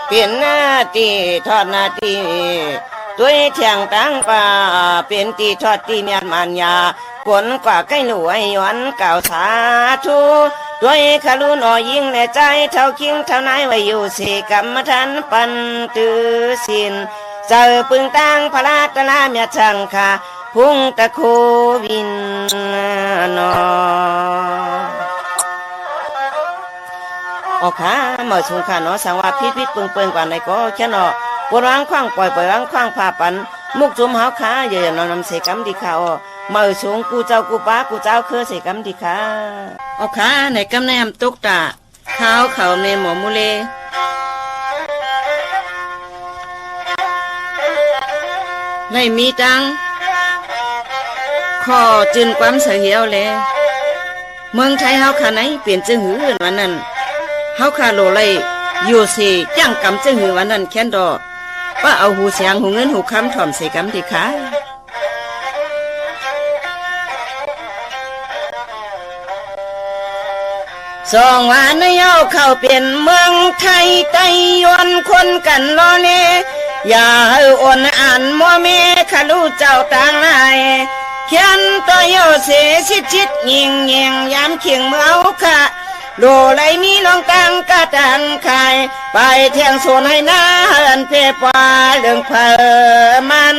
เป็นหน้าที่ทอดหน้าที่ด้วยเทียงตั้งป่าเป็นที่ทอดที่เมียนมันยาผลกว่าใกล้หน่วยย้อนเก่าสาธุด้วยขลุนอยิ่งในใจเท่าคิงเท่านายไว้อยู่สิกรรมฐานปันตือสินเจอปึงตั้งพระราตลาเมียชังค่ะพุ่งตะโควินนอออกขาเมื่อสูงขาเนาะสังว่าพิษเปิงกว่าในก็แค่เนาะปวดวางคว้างปล่อยปล่อยวางคว้างพาปันมุกจุ่มหาวขาเยอะนอนนำเสกรรมดีขาเมื่อสูงกูเจ้ากูป้ากูเจ้าคือเสกรรมดีขาออกขาในกำแนมตุกตาข้าวเขาเมหมอมูเลไม่มีตังข้อจืนความเสียเหี่ยวเลยเมืองไทยเฮาขาไหนเปลี่ยนจื้อหือวันนั้นเฮาขาโลเลยอยู่สิจ้างกำจื้อหือวันนั้นแค่นดอว่าเอาหูเสียงหูเงินหูคำถ่อมใส่กำดีค่ะสองวันในเฮาเข้าเปลี่ยนเมืองไทยไต้ยวนคนกันรอเนอย่าให้อ่อนอ่านมัวเมขลูเจ้าต่างนายเขียนตัวโยเสชิดยิงยามเขียงเมืองค่ะโลไหลมีลองตังกะตังไข่ไปเที่ยงโซนให้น้าเฮินเพปวาเรื่องเพอมัน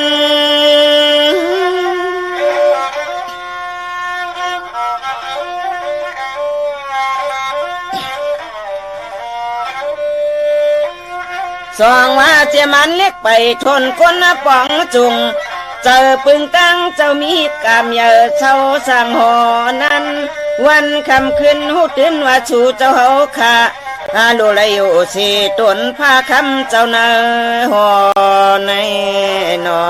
สองว่าเจมันเล็กไปทนคนป่องจุงเจอปึงตั้งเจ้ามีกามเยอะเช่าสั่งหอนั้นวันคำขึ้นหูตื่นว่าชูเจ้าเฮาค่ะอาโลไลโอสีตนผ้าคำเจ้านาหอในนอ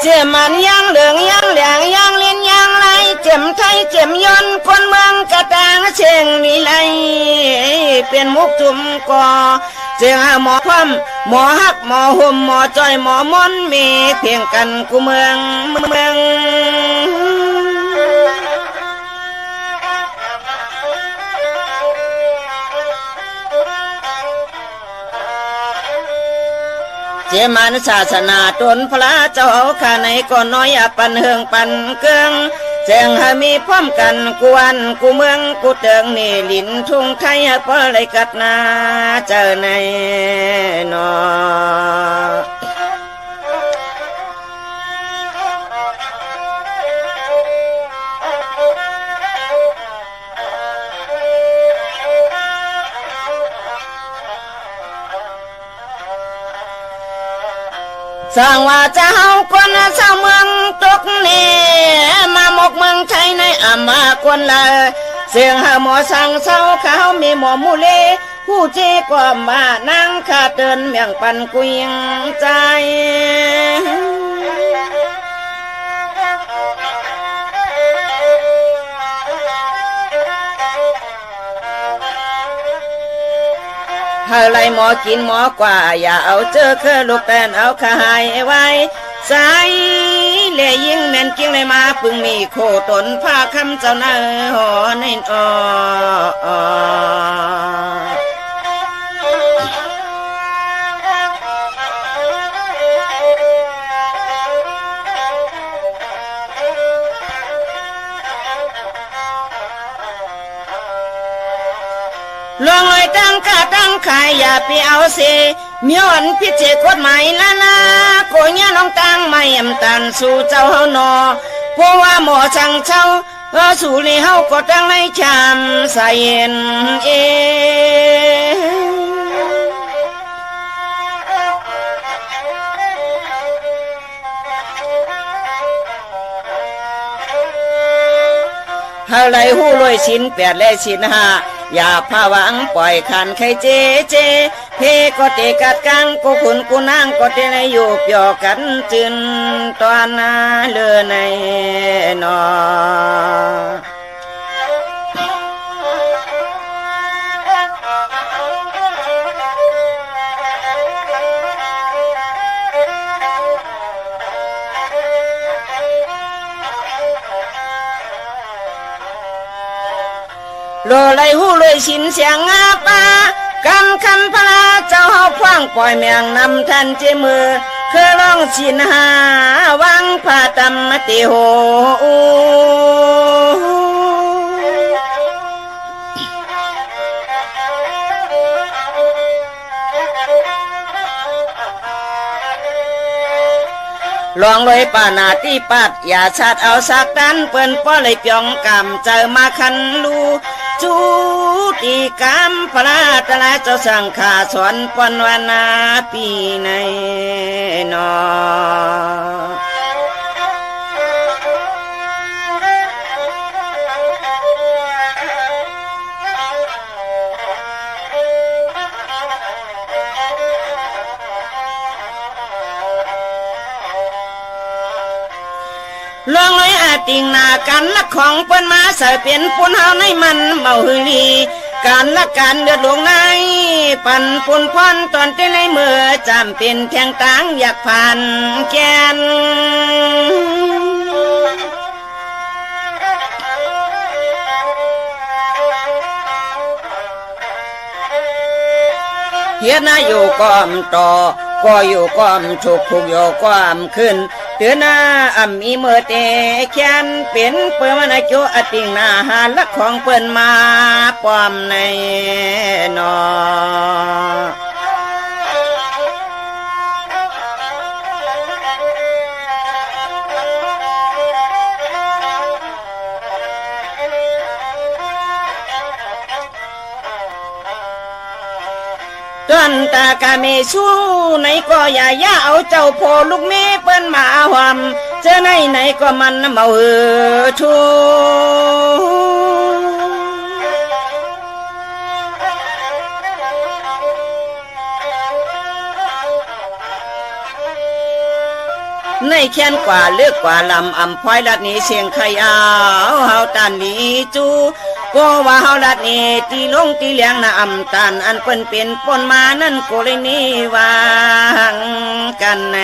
เสียมันยังเหลืองยังเหลืองยังเลี้ยนยังไรเจ็มไทยเจ็มยนคนเมืองกระตางเชียงวิไลเป็นมุกจุ่มก่อเสียงหมอพมหมอฮักหมอห่มหมอจอยหมอมนมีเพียงกันกูเมืองเจมันศาสนาตนพระเจ้าข้าในก่อนน้อยปันเฮืองปันเกืองแจงให้มีพร้อมกันกวนกูเมืองกูเติงนี่ลินทุ่งไทยเพื่อไรกัดนาเจอในนอสร้างว่าจะเฮาคนชาวเมืองตกนี่มาหมกเมืองไทยในอามาคนละเสียงหาหมอสั่งเศร้าเขามีหมอมูเลผู้เจ้กว่ามานั่งขาเตือนเมียงปันกุยงใจเฮาไล่หมอกินหมอกว่าอย่าเอาเจอเคอลูกแป้นเอาขายไว้สายเล่ยิงแม่นกิ้งเลยมาปึงมีโคตนผ้าคำเจ้าหน้าหอในลองเลยตั้งค่าตั้งขายอย่าไปเอาเสียมีวันพิเศษกฎหมายละนะโกยน้องตั้งไม่ยำตันสู่เจ้าเฮาหนอเพราะว่าหมอช่างเช่าสู่ลีเฮาก็ตั้งให้ชามใส่เย็นเฮาไรหู้รวยชิ้นแปดและชิ้นห้าอย่าพาหวังปล่อยขันใครเจเพก็เตกัดกังกูขุนกูนางก็เตในอยู่เปียวกันจืนตอนนาเลือในนอ เ โลไหลหูลอยสินเสียงอาปากำคำพระเจ้าเฮาคว้างปล่อยแมงนำทันเจมือคือร้องสินหาวังพาตำมติโหลองเลยป่านาที่ปัดอย่าชาดเอาสักดันเปิ้นป้อเลยเปียงกำเจอมาคันลูจูตีกำพระตะลาเจ้าสังขาสอนปนวนาปีในนอลองเลยอาติงนากันละของเปิ้นมาใส่เป็นปุนเฮาในมันเมาหือลีการละการเดือดหลวงในปั่นปุนพรตอนที่ในมือจำเป็นแทงตังอยากผ่านแกนเฮียนาอยู่ก้อมต่อก็อยู่ก้อมถูกอยู่ก้อมขึ้นเตือนหน้ามีเมื่อเตะแขนเป็นเปิ่มันโจอติงนาหาลักของเปิ้นมาป้อมในนอต้นตากาเมสู้ไหนก็อย่าเอาเจ้าโพลูกเมเปิ้นมาหวมเจอไหนก็มันเมาชูในแค้นกว่าเลือกกว่าลำอำพอยลัดนี้เสียงขยาวเฮาตันนี้จูก็ว่าเฮาลัดนี้ตีลงตีเลี้ยงนะอำตันอันเปิ้นเป็นปนมานั่นก็เลยนี่วางกันใน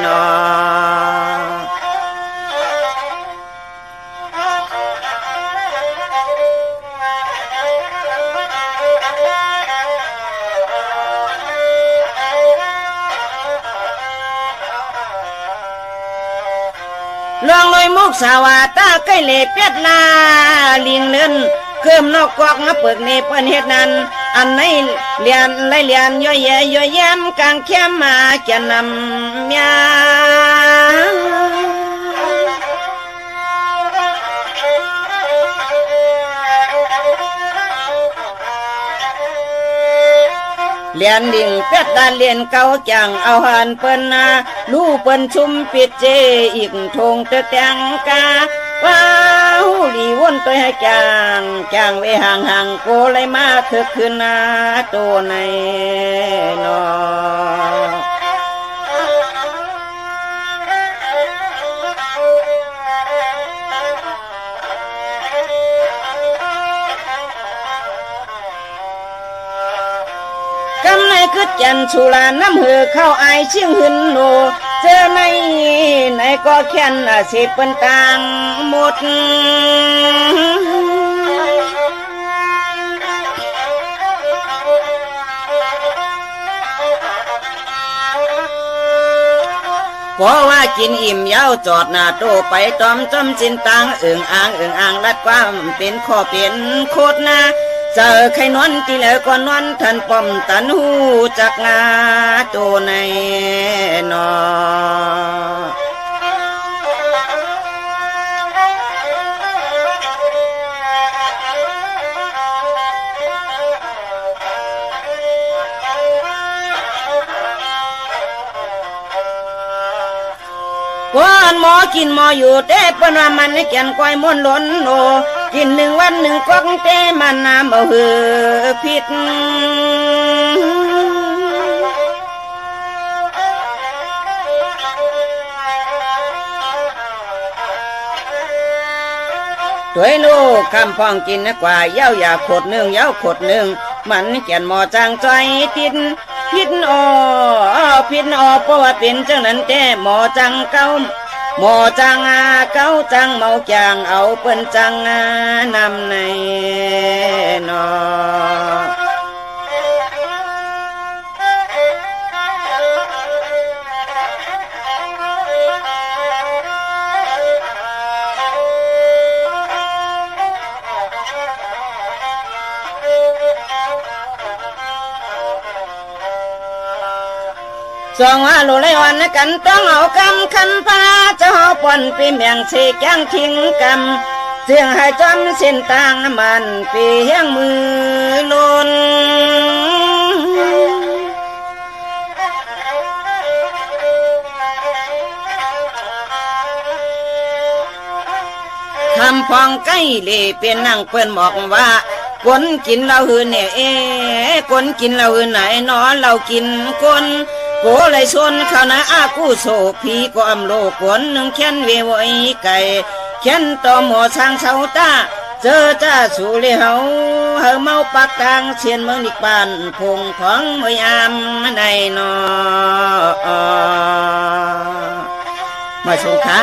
นอลองลอยมุกสาวาตาใกล้เล่เป็ดลาลิงเลื่อนเคิมนอกกอกนะเปิกนี่เปิ้นเฮ็ดนั้นอันไหนเลียนไล่เลียนย่อยแย้มกลางแคมมาแก่นำยาเลียนดิ่งเป็ดดาเลียนเก่าจังเอาหันเปิ้นนาลู่เปิ้นชุมปิดเจอีกทงเตแตงกาว้าวลีวนตัวให้จางไว้ห่างโกเลยมาเถิดขึ้นนาตัวในนอคือจันสุลาน้ำเหือเข้าอายเชียงหึนโนเจอไหนก็แค่นสิเปิ้นต่างหมดเพราะว่ากินอิ่มเย้าจอดหน้าโตไปตอมจำจินตังอ่างลัดความเป็นข้อเป็นโคตรนาเจอใครนอนตีแล้วก็นอนทันป้อมตันหูจากงาตัวในนอวันหมอกินหมออยู่เต้เปิ้นว่ามันให้แก่นก้อยม้วนล้นโนกิน1 วัน1ก๊อกเต้มันน้ำเอาหือพิษตัวโนคำพองกินนะกว่าเย้าอย่าขดหนึ่งเย้าขดหนึ่งมันแก่นหมอจางใจติดพิษอเพราะว่าเป็นจังนั้นแต่หมอจังเก้า หมอจังเก้าจังเมาจางเอาเปิ้นจังนำในนอสองว่าลูเลยวันกันต้องเอากำคันพาเจ้าปนปีเมียงสีแกงทิ้งกำเสียงให้จอมเส้นต่างมันปีเฮียงมือลุนคำพองใกล้เล่เป็นนั่งเปิ้นบอกว่าคนกินเราหือเนี่ยคนกินเราหือไหนนอนเรากินคนโกเลยชนเขานะอากูโศกผีก็อำโลกวนหนึ่งแค้นเววไอไก่แค้นต่อหมอช่างเสาตาเจอจ้าสู่เลยเฮาเมาปากกลางเชียนเมืองนิกบานพงของมวยอามในนอมาสงขา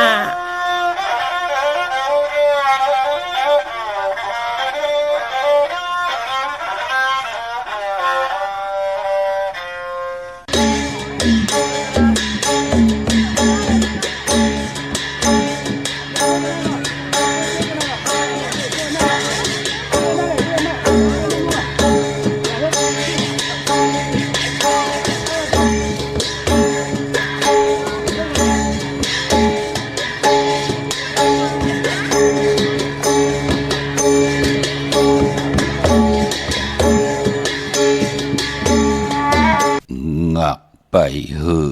ไปเหือ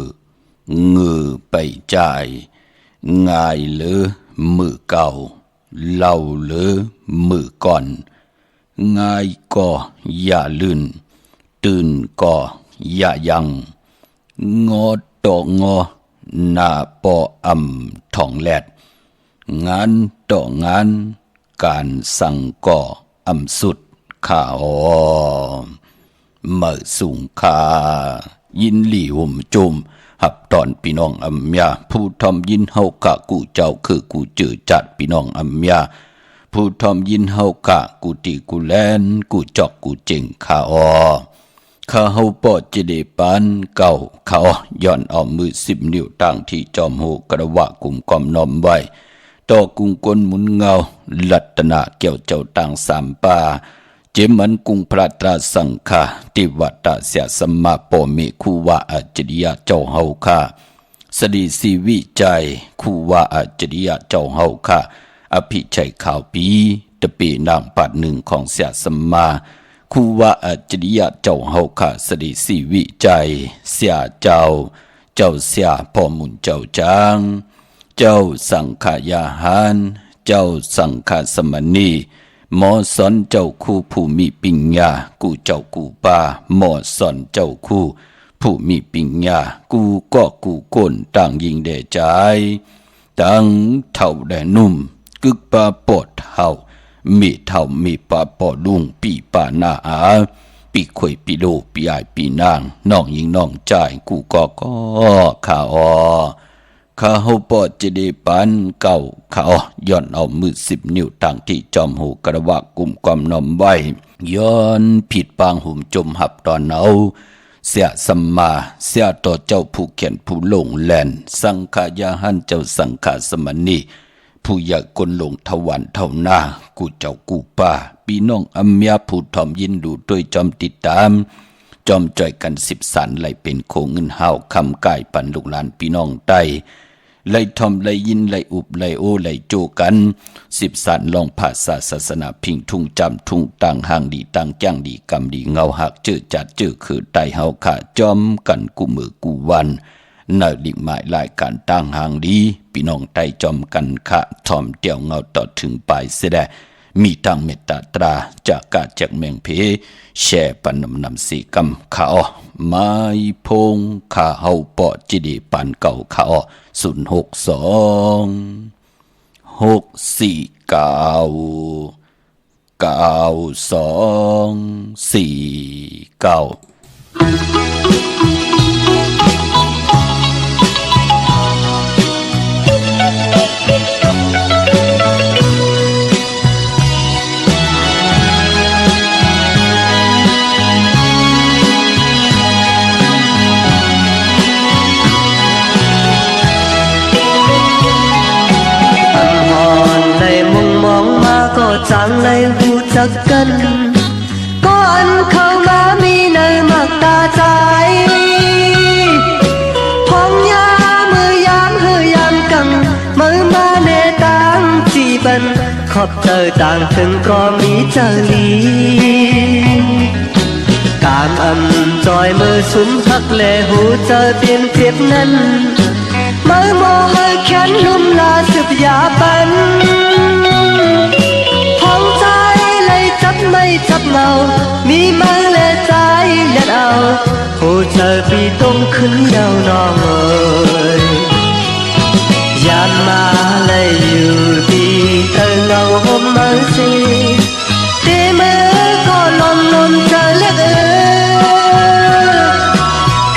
เงือไปจ่ายง่ายหรือมือเก่าเล่าหรือมือก่อนง่ายก็อย่าลื่นตื่นก็อย่ายังงอตอกงอหน้าปออำท่องแลดงานต่องานการสั่งก่ออำสุดข่าวเมื่อสูงคายินหลี่ห่มจุมหับตอนพี่น้องอัมยาผู้ทอมยินเฮากะกูเจ้าคือกูจือจัดพี่น้องอัมยาผู้ทอมยินเฮากะกูตีกูแลนกูจอกกูเจ๋งข้าข้าเฮาปอจะได้ปานเก่าข้าย้อนเอามือ10 นิ้วตั้งที่จอมหูกระวะกุมกอมนอมไว้ต่อกุงกลหมุนเงาลัตนาเกี่ยวเจ้าต่าง3ป่าเจมันกุงพระตราสังฆาติวัตตะเสียสมมาปเมคูวะอัจจริยะเจ้าเฮาคาสดีสีวิจัยคูวะอัจจริยะเจ้าเฮาคาอภิชัยข่าวปีตะปีนางปัดหนึ่งของเสียสมมาคูวะอัจจริยะเจ้าเฮาคาสดีสีวิจัยเสียเจ้าเสียพ่อมุนเจ้าจางเจ้าสังขายาหารเจ้าสังฆสมณีหมอสอนเจ้าคู่ผู้มีปัญญากูเจ้ากูป่าหมอสอนเจ้าคู่ผู้มีปัญญากูก็กูก้นต่างยิงแด่ใจต่างเท่าแด่นุ่มกึกปาปอดเท่ามีเท่ามีปาปอลุงปีป่าหน้าอาปีข่อยปีโลปีอายปีนางน้องยิงน้องใจกูก็ข้าข้าเฮาปอดจะได้ปานเก่าข้าย้อนเอามือ10 นิ้วตั้งที่จอมหูกระวะกุมความนอมไว้ย้อนผิดปางหุ่มจมหับตอนเอาเสียสัมมาเสียต่อเจ้าผู้เขียนผู้ลงแลนสังขายาหันเจ้าสังฆสมณีผู้อยากกลลงทวันเท่าหน้ากูเจ้ากูป่าพี่น้องอัมยาผู้ทอมยินดูด้วยจอมติดตามจอมจ่อยกัน10 สันไหลเป็นโคเงินห้าวคำกายปันลูกหลานพี่น้องใต้ไล่ทอมไล่ยินไล่อุบไล่โอไล่โจกัน10 สันลองภาษาศาสนาพิงทุ่งจำทุ่งต่างห่างดีต่างจ้างดีกำดีเงาหักเจอจัดเจอคือไตเฮาขาจอมกันกูมือกูวันนาดิหมายรายการต่างห่างดีพี่น้องไตจอมกันขะทอมเดี่ยวเงาต่อถึงปลายเสดมีทางเมตตาตราจากกาจากเมืองเพแช่ปนนำสีกำข้าไม้พงข้าเฮาปอจิดีปันเก่าข้า062 6499249 จังเลยหูจักกันก่อนเข้ามามีเนยมักตาใจพองยามือยามเฮือยามกังมือมาเนตังจีบันขอบเจอต่างถึงก็มีเจอลีการจอยมือสุมพักแลหูเจอเปลี่ยนเจ็บนั้นมือโมเฮแขนลุ่มลาสืบยาปันพองใจเลยจับไม่จับเมามีมือและใจเล็ดเอาหูเจอปีต้มขึ้นยาวนองเอ่ยยามมาเลยอยู่ดีเธอเงาห่มมือสีตีมือก็ลมลมเจอเล็ก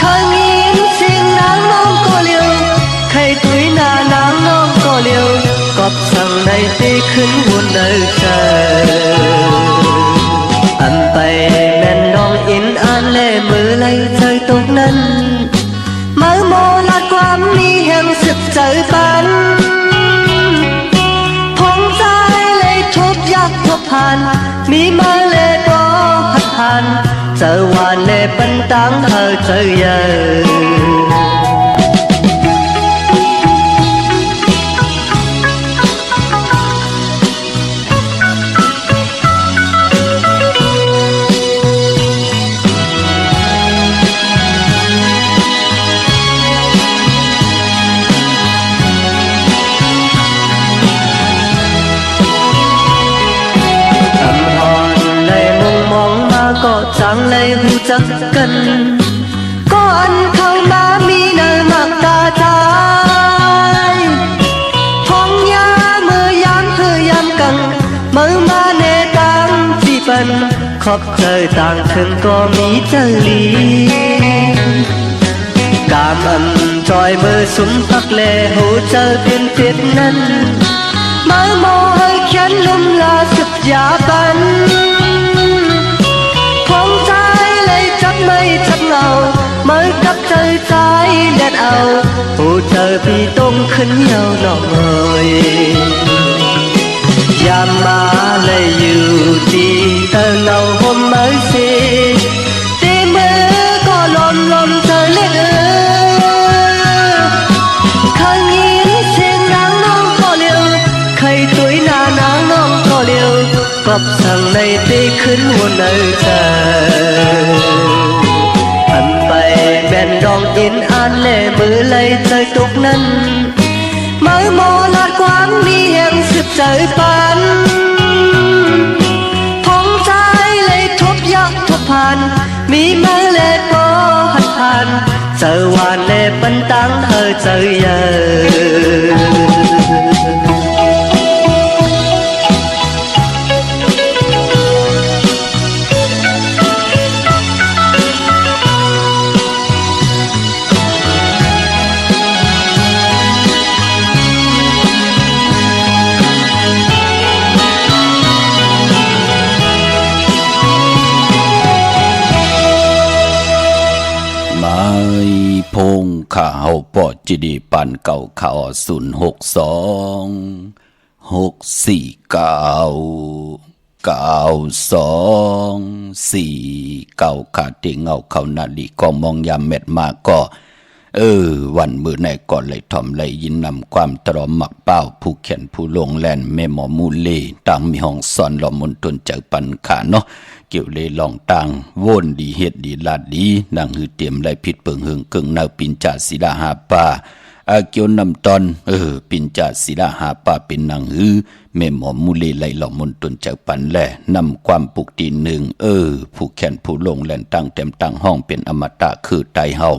ข้างยินเสียงนางน้องก็เลี้ยวใครตุยหน้านางน้องก็เลี้ยวกอบสั่งในตีขึ้นวนเดินเจออันไปแม่นน้องอินอ่านเล่มือเลยเจอตกนั้นมือโมลาความมีแห่งสึกเจอปันพงใจเลยทุบยักทุบผ่านมีมาเลยก็หัดผ่านเจอวานเลยเป็นตังเธอเจอเยอะจังเลยหูจักกันก่อนเข้ามามีเนยมักตาใจพองยามือยามเฮือยามกังมือมาเนตังจีบันขอบเจอต่างถึงก็มีเจอลีกามจอยมือสุมพักแลหูเจอเปลี่ยนเปลี่ยนนั้นมือโมให้แขนลุ่มลาสึกยาปันไม่จับเงาเมื่อกับเจอใจเล็ดเอาหูเจอพี่ต้มขึ้นเยาหน่อเมยยามมาเลยอยู่ดีเธอเงาห่มเมื่อสิตีมือก็ลมลมเธอเล็ดข้างยินเสียงนางน้องก็เลี้ยวใครตุยหน้านางน้องก็เลี้ยวกอบสั่งในตีขึ้นวนเนยเธอแม่นดองอินอ่านเล่มือเลยเจอตุกนั้นมือโมลาดความมีแห่งสืบเจอปันพองใจเลยทุบยักทุบผ่านมีมือเล่ก็หัดผ่านเจอวานเล่ปันตังเธอเจอเยอะพงข่าวปอจิดีปันเก่าข่าว0626499249ขาดเตียงเงาเขานาลีก็มองยามเม็ดมาก็วันมือในก่อนเลยทอมเลยยินนำความตรอมหมักเป้าผู้เขียนผู้ลงแลนแม่หมอมูเลต่างมีห้องสอนหล่อมนตนเจอปันขาเนาะเกี่ยวเลยลองต่างวนดีเฮ็ดดีลาดดีนางหือเตรียมไรผิดเปิงหึงกึ่งนาปินจ่าศิลาหาป่าเกี่ยวนำตอนปินจ่าศิลาหาป่าเป็นนางหือแม่หมอมูเลไหลหล่อมนตนเจอปันแลนำความปุกตีหนึ่งผู้เขียนผู้ลงแลนตั้งเต็มตั้งห้องเป็นอมตะคือไตเฮา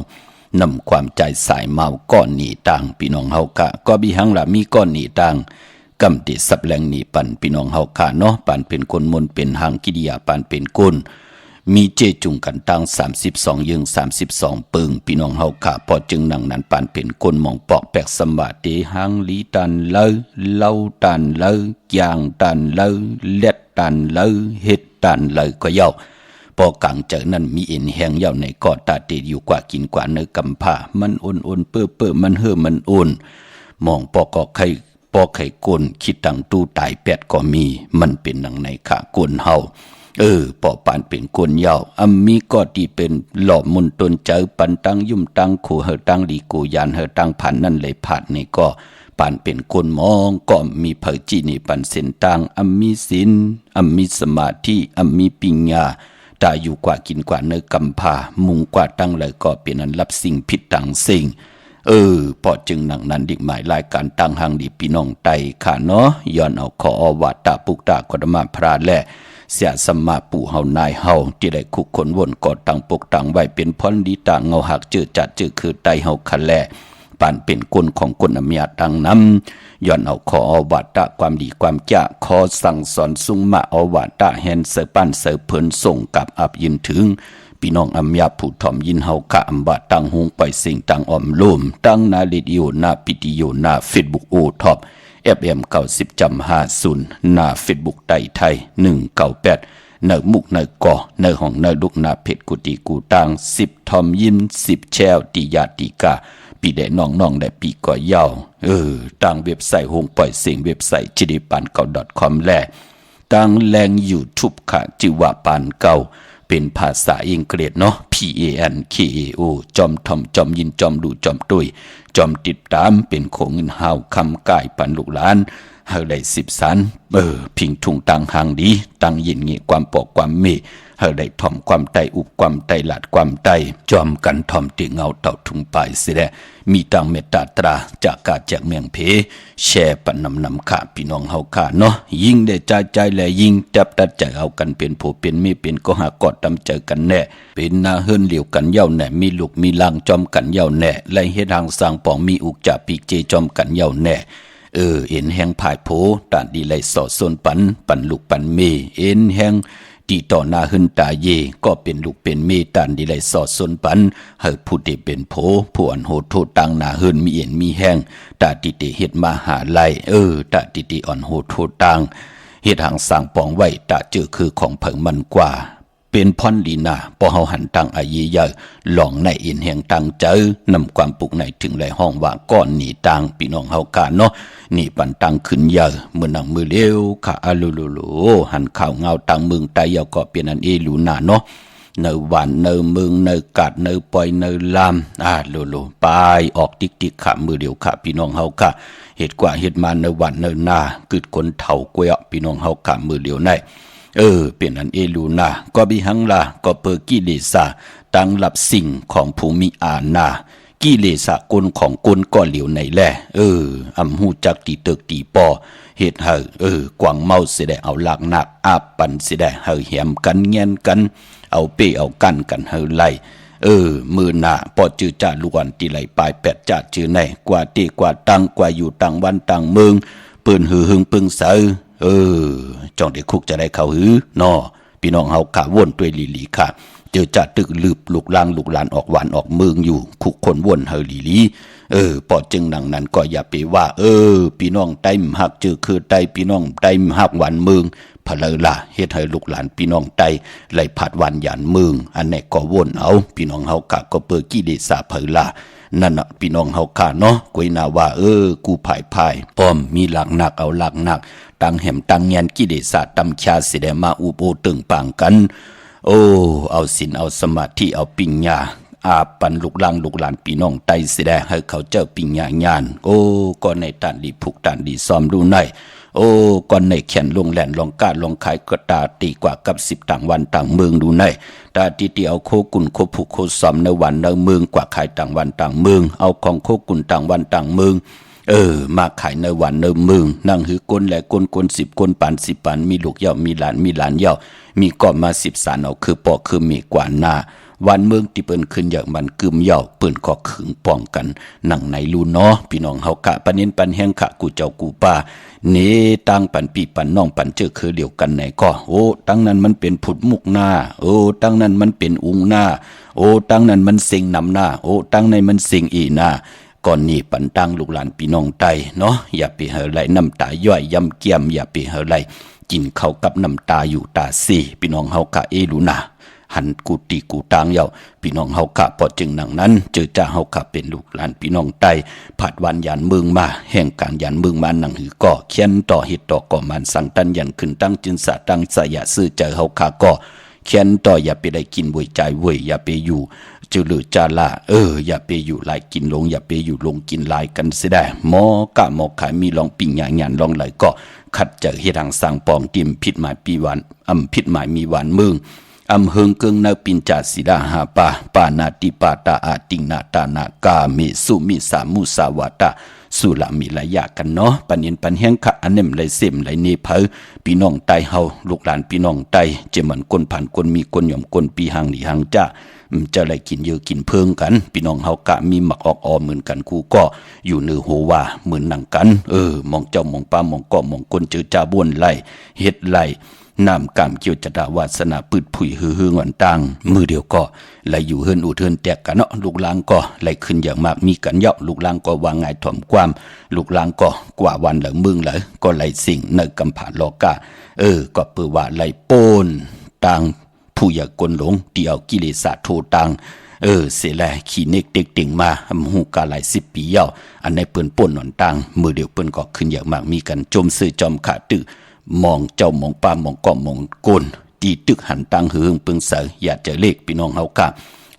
นำความใจสายเมาก้อนหนีต่างพี่น้องเฮากะก็บีหังละมีก้อนหนีต่างกำติสับแหลงหนีปันพี่น้องเฮากะเนาะปันเป็นคนมนเป็นหางกิริยาปันเป็นกุลมีเจจุงกันตั้ง32ยิง32ปึงพี่น้องเฮากะพอจึงนั่งนั้นปันเป็นคนมองปอกแปกสมบัติหางลีตันเลยเล่าตันเลยยางตันเลยเล็ดตันเลยเฮ็ดตันเลยก็เย้าพอกลางเจอนั้นมีเอ็นแหงเย้าในกอตาเตอยู่กว่ากินกว่าเนื้อกำผ้ามันอ่อนๆเปื้อมันเห่อมันอ่อนมองปอกก็ใคร ปอไข่กลคิดตังตู้ตาย8ก็มีมันเป็นหนังในขากลเฮาปอปานเป็นกลยาวมีก็ที่เป็นหล่อมุนตนเจอปันตังยุ่มตังขู่เฮตังลีกูยานเฮตังผ่านนั่นเลยผ่านนี่ก็ปานเป็นคนมองก็มีเผยจีนี่ปันเส้นตังมีศีลมีสมาธิมีปัญญาตาอยู่กว่ากินกว่าเนื้อกำพามุงกว่าตั้งเลยก็เป็นอันรับสิ่งผิดต่างสิ่งพอจึงหนังนั้นดิหมายรายการตั้งหังดีพี่น้องไตค่ะเนาะย้อนเอาขออวาตาปุกตากฎมาพระแลเสียสมมาปู่เฮานายเฮาที่ได้คุกคนวนกอดตั้งปกตั้งไว้เป็นพรดีต่างเงาหักเจอจัดเจอคือไตเฮาคันแลปานเป็นกลของคนอเมียดังนำย้อนเอาขออวาตาความดีความจะขอสั่งสอนสุงมาอวาตาแฮนเสปั้นเสเพิ่นส่งกับอับยินถึงพี่น้องอำยาผู้ถ่อมยินเฮากะอำบะตั้งหงไปสิ่งตั้งอ้อมโลมตั้งนาลิดิโอนาปิติโยนาเฟซบุ๊กโอท็อปFM 90.50หน้า Facebook ไต้ไทย198เนมุกเนก่อเนห้องเนลุกนาเพชรกุฏิกูตัง10ทอมยิ้ม10แชวติยาติกาปีได้น้องได้ปีก่อยาวตั้งเว็บไซต์หงปล่อยเสียงเว็บไซต์ jidipankou.com แลตั้งแรง YouTube ค่ะจิว่าปานเก่าเป็นภาษาอังกฤษเนาะ PANKAO จอมทอมจอมยินจอมดูจอมตุยจอมติดตามเป็นโขงเงินหาวคำกายปันลูกหลานเฮาได้10สันพิงทุงตังหางดีตังยินงี้ความปอกความเมเฮาได้ถ่อมความไตอุบความไตหลาดความไตจอมกันถ่อมติเงาเต่าทุงปลายสิแลมีตังเมตตาตราจากกาจากเมียงเพแชร์ปันนำขาพี่น้องเฮาขาเนาะยิ่งได้ใจและยิ่งจับตัดใจเอากันเป็นผู้เป็นไม่เป็นก็หากอดตำเจอกันแน่เป็นนาเฮิรนเหลียวกันเย้าแน่มีลูกมีลางจอมกันเย้าแน่ไล่เฮ็ดทางสร้างปองมีอุกจะปีกเจจอมกันเย้าแน่เอ็นแหงผายโผตานดีไลสอดส่วนปันลูกปันเมเอ็นแหงตีต่อหน้าหึนตาเยก็เป็นลูกเป็นเมตานดีไลสอดส่วนปันเฮาผู้ที่เป็นโผผู้อันโหดโทตังหน้าหึนมีเอ็นมีแหงตาติติเฮ็ดมาหาไลตาติติอ่อนโหดโทตังเฮ็ดหางสร้างปองไว้ตาเจอคือของเผิงมันกว่าเป็นพรลีนาพอเฮาหันตังอายีใหญ่หลองในอินแห่งตังเจอนำความปลุกในถึงไหลห้องว่าก้อนหนีตังพี่น้องเฮากาเนาะนี่ปันตังขึ้นใหญ่มือนังมือเลี้ยวขาอาลุลุลุหันข่าวเงาตังมึงไตเยาก็เป็นอันลูนาเนาะเนหวานเนมึงเนกัดเนปล่อยเนลามลุไปออกติ๊กขามือเดียวขาพี่น้องเฮาค่ะเหตุกว่าเหตุมาเนหวานเนนากึดคนเฒ่ากวยพี่น้องเฮาขามือเดียวในเป็นอันลูนาก็บิหังลาก็เปิดกิเลสาตั้งหลับสิ่งของภูมิอาณากิเลสกลของกลก็เหลียวในแลอำหูจักตีตึกตีปอเฮ็ดให้กวางเมาสิได้เอาหลักหนักอาบปันสิได้ให้แหมกันเงียนกันเอาเปเอากันให้ไล่มือหน้าปอจือจ่าลูกอันตีไหลปลาย8จ่าจือในกว่าตีกว่าตังกว่าอยู่ต่างวันต่างเมืองปืนหือหึงปึงเสจ้องได้คุกจะได้เข้าหือเนาะพี่น้องเฮาขาวนด้วยลีค่ะเจอจัดตึกลืบลูกล่างลูกหลานออกหวานออกเมืองอยู่คุกคนวนเฮาลีปอจึงหนังนั้นก็อย่าไปว่าพี่น้องไต้มหักเจอคือไต้พี่น้องไต้มหักหวานเมืองพะเลล่ะเฮ็ดให้ลูกหลานพี่น้องไต้ไหลผัดหวานหยานเมืองอันนี้ก็วนเอาพี่น้องเฮากะก็เปิดกิเลสเผลล่ะนั่นน่ะพี่น้องเฮาค่ะเนาะกวยนาว่ากูภายป้อมมีหลักหนักเอาหลักหนักตังแหมตังเงียนกิเลสตำชาสิได้มาอุโบตึงปางกันเอาศีลเอาสมาธิเอาปัญญาอาปันลูกหลานพี่น้องไตสิได้ให้เขาเจ้าปัญญาญาณก็ในตันดีผูกตันดีซ้อมดูในก่อนในแขนลงแหลนลองกาดลองขายกระตาตีกว่ากับ10ต่างวันต่างเมืองดูในตาตีเอาโคกุนโคผูกโคซ้อมในวันในเมืองกว่าขายต่างวันต่างเมืองเอาของโคกุนต่างวันต่างเมืองมาขายในวันในเมืองนั่งหือกลและกล10กลปัน10ปันมีลูกเย่ามีหลานเย่ามีก่อมา10สารเอาคือปอคือมีกว่าหน้าวันเมืองที่เปิ้นขึ้นอย่างมันกึมเย่าเปิ้นก็ขึงป้องกันนั่งในลูเนาะพี่น้องเฮากะปะเน้นปันแห้งขะกูเจ้ากูป้าเนตั้งปันปีปันน้องปันเจอคือเดียวกันไหนก็ตั้งนั้นมันเป็นผุดมุกหน้าตั้งนั้นมันเป็นอุงหน้าตั้งนั้นมันเซ็งนำหน้าตั้งในมันเซ็งอีหน้าก่อนนี้ปันตั้งลูกหลานพี่น้องไตเนาะอย่าไปเฮาไหลน้ำตาย่อยยำเกียมอย่าไปเฮาไหลกินข้าวกับน้ำตาอยู่ตาซีพี่น้องเฮากะลูนา หันกูตีกูตางเยาพี่น้องเฮากะพอจึงหนังนั้นเจอจ้าเฮากะเป็นลูกหลานพี่น้องใต้ผัดวันยันเมืองมาแห่งการยันเมืองมาหนังหือก่อเขียนต่อเฮ็ดต่อก่อมันสั่งตันยันขึ้นตั้งจินสะตั้งสยะซื้อเจอเฮากะก็เขียนต่ออย่าไปได้กินบ่ใจเว้ยอย่าไปอยู่จือหรือจาละอย่าไปอยู่หลายกินลงอย่าไปอยู่ลงกินหลายกันเสียได้หมอกะหมอขายมีลองปิ่งหยานลองไหลก็ขัดเจอเฮ็ดทางสร้างปองติมผิดหมายปีวันผิดหมายมีหวานเมืองเฮิงเกิงนาปินจาสิดาหาปานาติปาตาอาติงนาตานากาเมสุมิสามุสาวาตาสุลามีหลายอย่างกันเนาะปันเย็นปันแห้งขะอันเนมไหลเสมไหลเนเพอพี่น้องไตเฮาลูกหลานพี่น้องไตเจมันคนผ่านคนมีคนหย่อมคนปีหังหลีหังจ้าจะอะไรกินเยอะกินเพิ่งกันพี่น้องเฮากะมีหมักออกออเหมือนกันกูก็อยู่เนื้อหัวว่าเหมือนหนังกันมองเจ้ามองป้ามองก็มองคนเจอจ่าบ้วนไหลเฮ็ดไหลน้ำกามเกี่ยวจดาวาสนาปืดผุยฮือหวนตังมือเดียวก็ไหลอยู่เฮิรนอูเทินแตกกันเนาะลูกหลางก็ไหลขึ้นอย่างมากมีกันเยาะลูกหลางก็วางไงถ่อมความลูกหลางก็กว่าวันเหลือมึงเหลือก็ไหลสิ่งในกำผาลอกาก็เปือว่าไหลโปนตังผู้อยากกลหลงเดี่ยวกิเลสโทตังเสียแลขี่เนกเด็กติ่งมาหูกาหลาย10 ปีเย้าอันในเปิ้นป่นหนอนตังมือเดียวเปิ้นก็ขึ้นอย่างมากมีกันจมซื้อจอมขาตื้อมองเจ้ามองป้ามองก็มองกลตีตึกหันตังหืงปึงเสยอย่าเจอเลขพี่น้องเฮากะ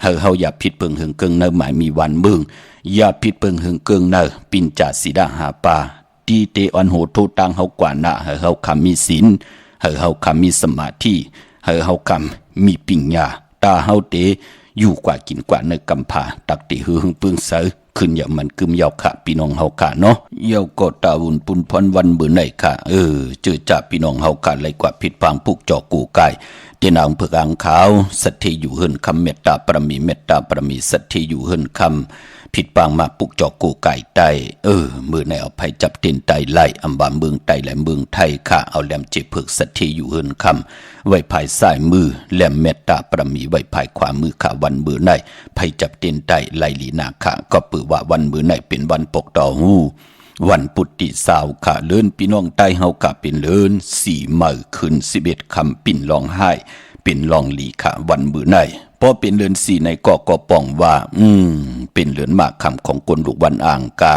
เฮาอย่าผิดเปิงหึงเกิงเนอหมายมีวันมึงอย่าผิดเปิงหึงเกิงเนอปินจาสีดาหาปาตีเตอันโหโทตังเฮากว่านะเฮาคำมีศีลเฮาคำมีสมาธิเฮาคำมีปิญญาตาเฮาเตอยู่กว่ากินกว่าในกำผาตักติหืงปึงเสยขึ้นอย่างมันกึมยาวค่ะพี่น้องเฮากะเนาะเยาก็ตาวุ่นปุนพรวันเบื่อไหนค่ะเจอจ่าพี่น้องเฮากะเลยกว่าผิดพังปุกจอกูกายเจนางเผือกอ่างขาวสัตย์ที่อยู่เฮิรนคำเมตตาปรมีสัตย์ที่อยู่เฮิรนคำผิดปังมาปุกจอกูไก่ไตมือในเอาภัยจับเต็นไตไล่อัมบาเมืองไตและเมืองไทยค่ะเอาแหลมเจ็บเผือกสัตย์ที่อยู่เฮิรนคำไว้ภายซ้ายมือแหลมเมตตาปรมีไว้ภายขวามือค่ะวันมือในภัยจับเต็นไตไล่ลีนาค่ะก็ปือว่าวันมือในเป็นวันปกต่อหูวันปุตติสาวค่ะเลื่อนพี่น้องใต้เฮากะเป็นเลื่อน4 มื้อคืน11 ค่ำปิ่นร้องไห้เป็นร้องหลีค่ะวันมื้อในพอเป็นเลื่อน4ในก็ป้องว่าเป็นเลื่อนมากคำของคนลูกวันอ่างกา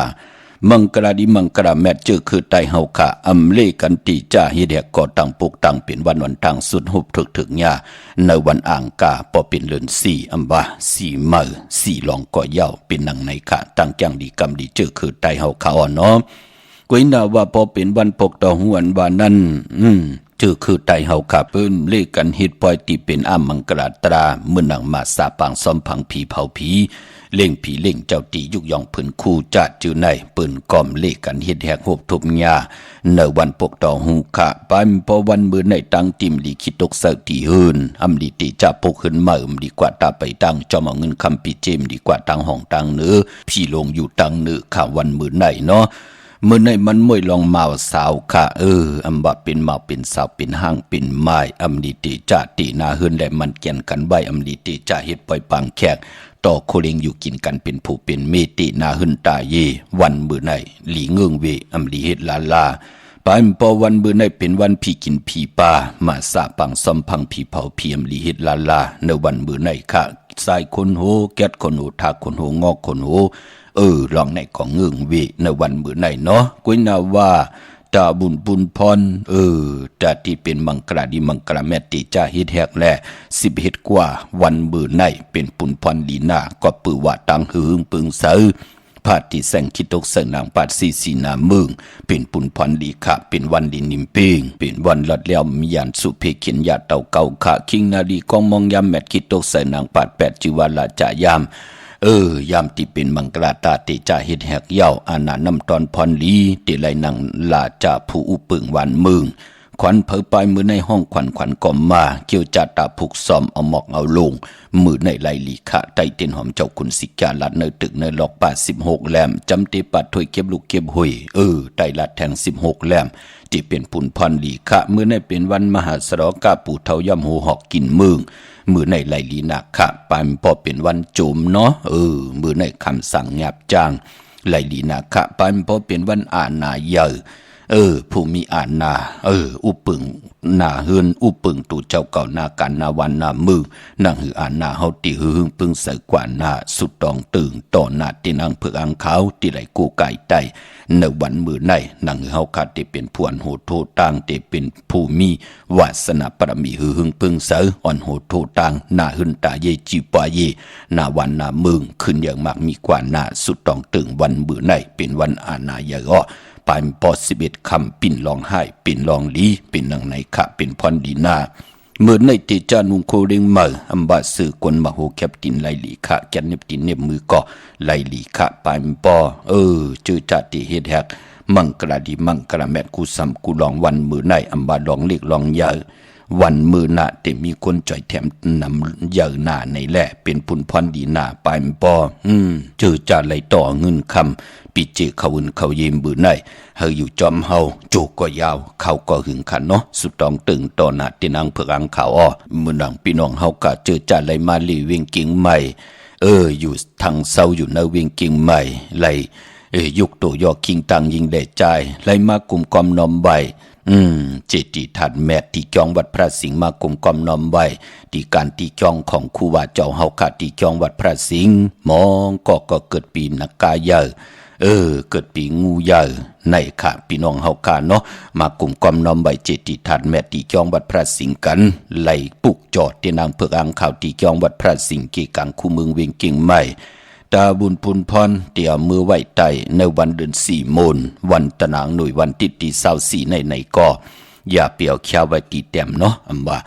มังกราดิมังกราแมทเจอคือใต้เฮาค่ะอำเลกันติจ้าเฮ็ดแหกก็ตั้งปุกตั้งเป็นวันทางสุดหุบถึกหญ้าในวันอ่างกาพอเป็นเลื่อน4อำว่า4 มื้อ4ลองก็ยาวเป็นหนังในค่ะตั้งจังดีกรรมดีเจอคือใต้เฮาค่ะอ่อนเนาะก้อยน่าว่าพอเป็นวันปกต่อหวนว่านั้นเจอคือไตเฮาค่ะเปิ้นเลกันเฮ็ดปล่อยติเป็นอ้ำมังกราตราเมื่อหนังมาสาปางซ้อมผังผีเผาผีเล่งผีเล่งเจ้าตียุกยองเพิ่นคู่จัดจือในเปิ้นก้อมเลกันเฮ็ดแหกโหบทุบหญ้าในวันปกต่อหูค่ะปานพอวันมื้อในตั้งติมลีคิดตกเสตีหืนอำลีติจะปกขึ้นมาดีกว่าตาไปตั้งจอมเอาเงินคำปีเจมดีกว่าตั้งห้องตั้งเนื้อพี่ลงอยู่ตั้งเนื้อค่ะวันมื้อในเนาะเมื่อในมันมวยลองเมาสาวค่ะอำว่าเป็นเมาเป็นสาวเป็นห้างเป็นไม้อำดีติจะตินาเฮือนและมันเกี่ยนกันไว้อำดีติจะเฮ็ดปล่อยปังแขกต่อโคเลงอยู่กินกันเป็นผู้เป็นเมตินาเฮือนตาเยวันมื้อในหลีเงื่งเวอำดีเฮ็ดลาปานพอวันมื้อในเป็นวันพี่กินพี่ปลามาสาปังซ่อมพังพี่เผาเพียมลีเฮ็ดลาในวันมื้อในค่ะสายคนโหแก๊ดคนโหทาคนโหงอกคนโหลองในของเงื่งเวในวันมื้อในเนาะกุ้ยนาว่าตาบุญปุนพรตาที่เป็นมังกราดิมังกราแมติจ้าเฮ็ดแหกแล11 กว่าวันมื้อในเป็นปุนพรลีนาก็ปือว่าตังหืงปึงเสอพาติแสงคิดตกเสนางปาดสีนาเมืองเป็นปุนพรลีค่ะเป็นวันดินนิมเป้งเป็นวันลอดแล้วมียานสุเพเขียนยาเต่าเก่าค่ะคิงนาดีกองมองยามแมทคิดตกเสนางปาด8 จิวาลาจายามยามที่เป็นมังกราตาติจ่าเฮ็ดแหกเย้าอาณาน้ำตอนพรลีติไลนังลาจ่าผู้อุปึงวันมึงขวัญเผอปลายมือในห้องขวัญก่อมมาเกี่ยวจัดตาผูกซ้อมเอาหมอกเอาลงมือในไลลีขะไตเต้นหอมเจ้าคุณสิกาลัดในตึกในหลอก86 แหลมจำเตปัดถวยเก็บลูกเก็บหุยไตลัดแทง16 แหลมที่เป็นปุนพรลีขะมือในเป็นวันมหาสรกาปู่เทาย่ำหูหอกกินมือในไลลีนาคะปานพอเป็นวันจุมเนาะมือในคำสั่งหยาบจางไลลีนาคะปานพอเป็นวันอาณาเยอ ผู้มีอานาอุปึงหน้าเฮือนอุปึงตู่เจ้าเก่าหน้ากันหน้าวันหน้ามือนั่งหืออานาเฮาติหึงปึงใส่กว่าหน้าสุดตองตึงต่อหน้าตินังเผือกอังขาวติไหลกูไก่ไตในวันมือในนั่งหือเฮาขาดติเป็นผวนโหโทต่างติเป็นผู้มีวาสนาปรมีหึงปึงเสออ่อนโหโทต่างหน้าหึนตาเยจีปาเยหน้าวันหน้ามือขึ้นอย่างมากมีกว่าหน้าสุดตองตึงวันมือในเป็นวันอาณาเยอะปานปอ11คำปิ่นลองไห้ปิ่นลองลีปิ่นนังในขะเป็นพรดีนาเมื่อในติจานุงโคเริงเมื่ออัมบาสือกวนมโหแคปตินไลลีขะแกนเนบตินเนบมือก่อไลลีขะปานปอจือจัดติเฮ็ดแฮกมังกระดีมังกระแมดกูซ้ำกูลองวันมือในอัมบาลองเล็กลองใหญ่วันมือหน้าแต่มีคนจ่อยแถมนำเยอะหน้าในแหละเป็นพุนพรดีหน้าปานปอจือจัดไหลต่อเงินคำปีเจเขาอุ่นเขาเย็มบือในเฮาอยู่จอมเฮาโจก็ยาวเขาก็หึงขันเนาะสุดตองตึงต่อหน้าตินังเผือกอังขาวมือนังพี่น้องเฮากะเจอจัดไหลมาลีเวียงกิ่งใหม่อยู่ทางเซาอยู่ในเวียงกิ่งใหม่ไหลยุกโตยอคิงตังยิงได้ใจไหลมากลุ่มกอมนอมใบเจติทัดแมทที่จองวัดพระสิงห์มากลุ่มกอมนอมใบที่การที่จองของครูว่าเจ้าเฮาขาดที่จองวัดพระสิงห์มองก็เกิดปีนักกายเยเกิดปีงูใหญ่ในค่ะพี่น้องเฮาคาเนาะมากลุ่มกอมนอมใบเจติทัดแมตติจองวัดพระสิงห์กันไหลปุกจอดที่นางเผือกอังข่าวที่จองวัดพระสิงห์เกกังคู่เมืองเวียงเก่งใหม่ตาบุญพุนพรเตี่ยมือไหวไตในวันเดือน4 โมนวันตะนางหน่วยวันติดตี24ในก็อย่าเปียวเขียวไว้ตีเต็มเนาะอำว่า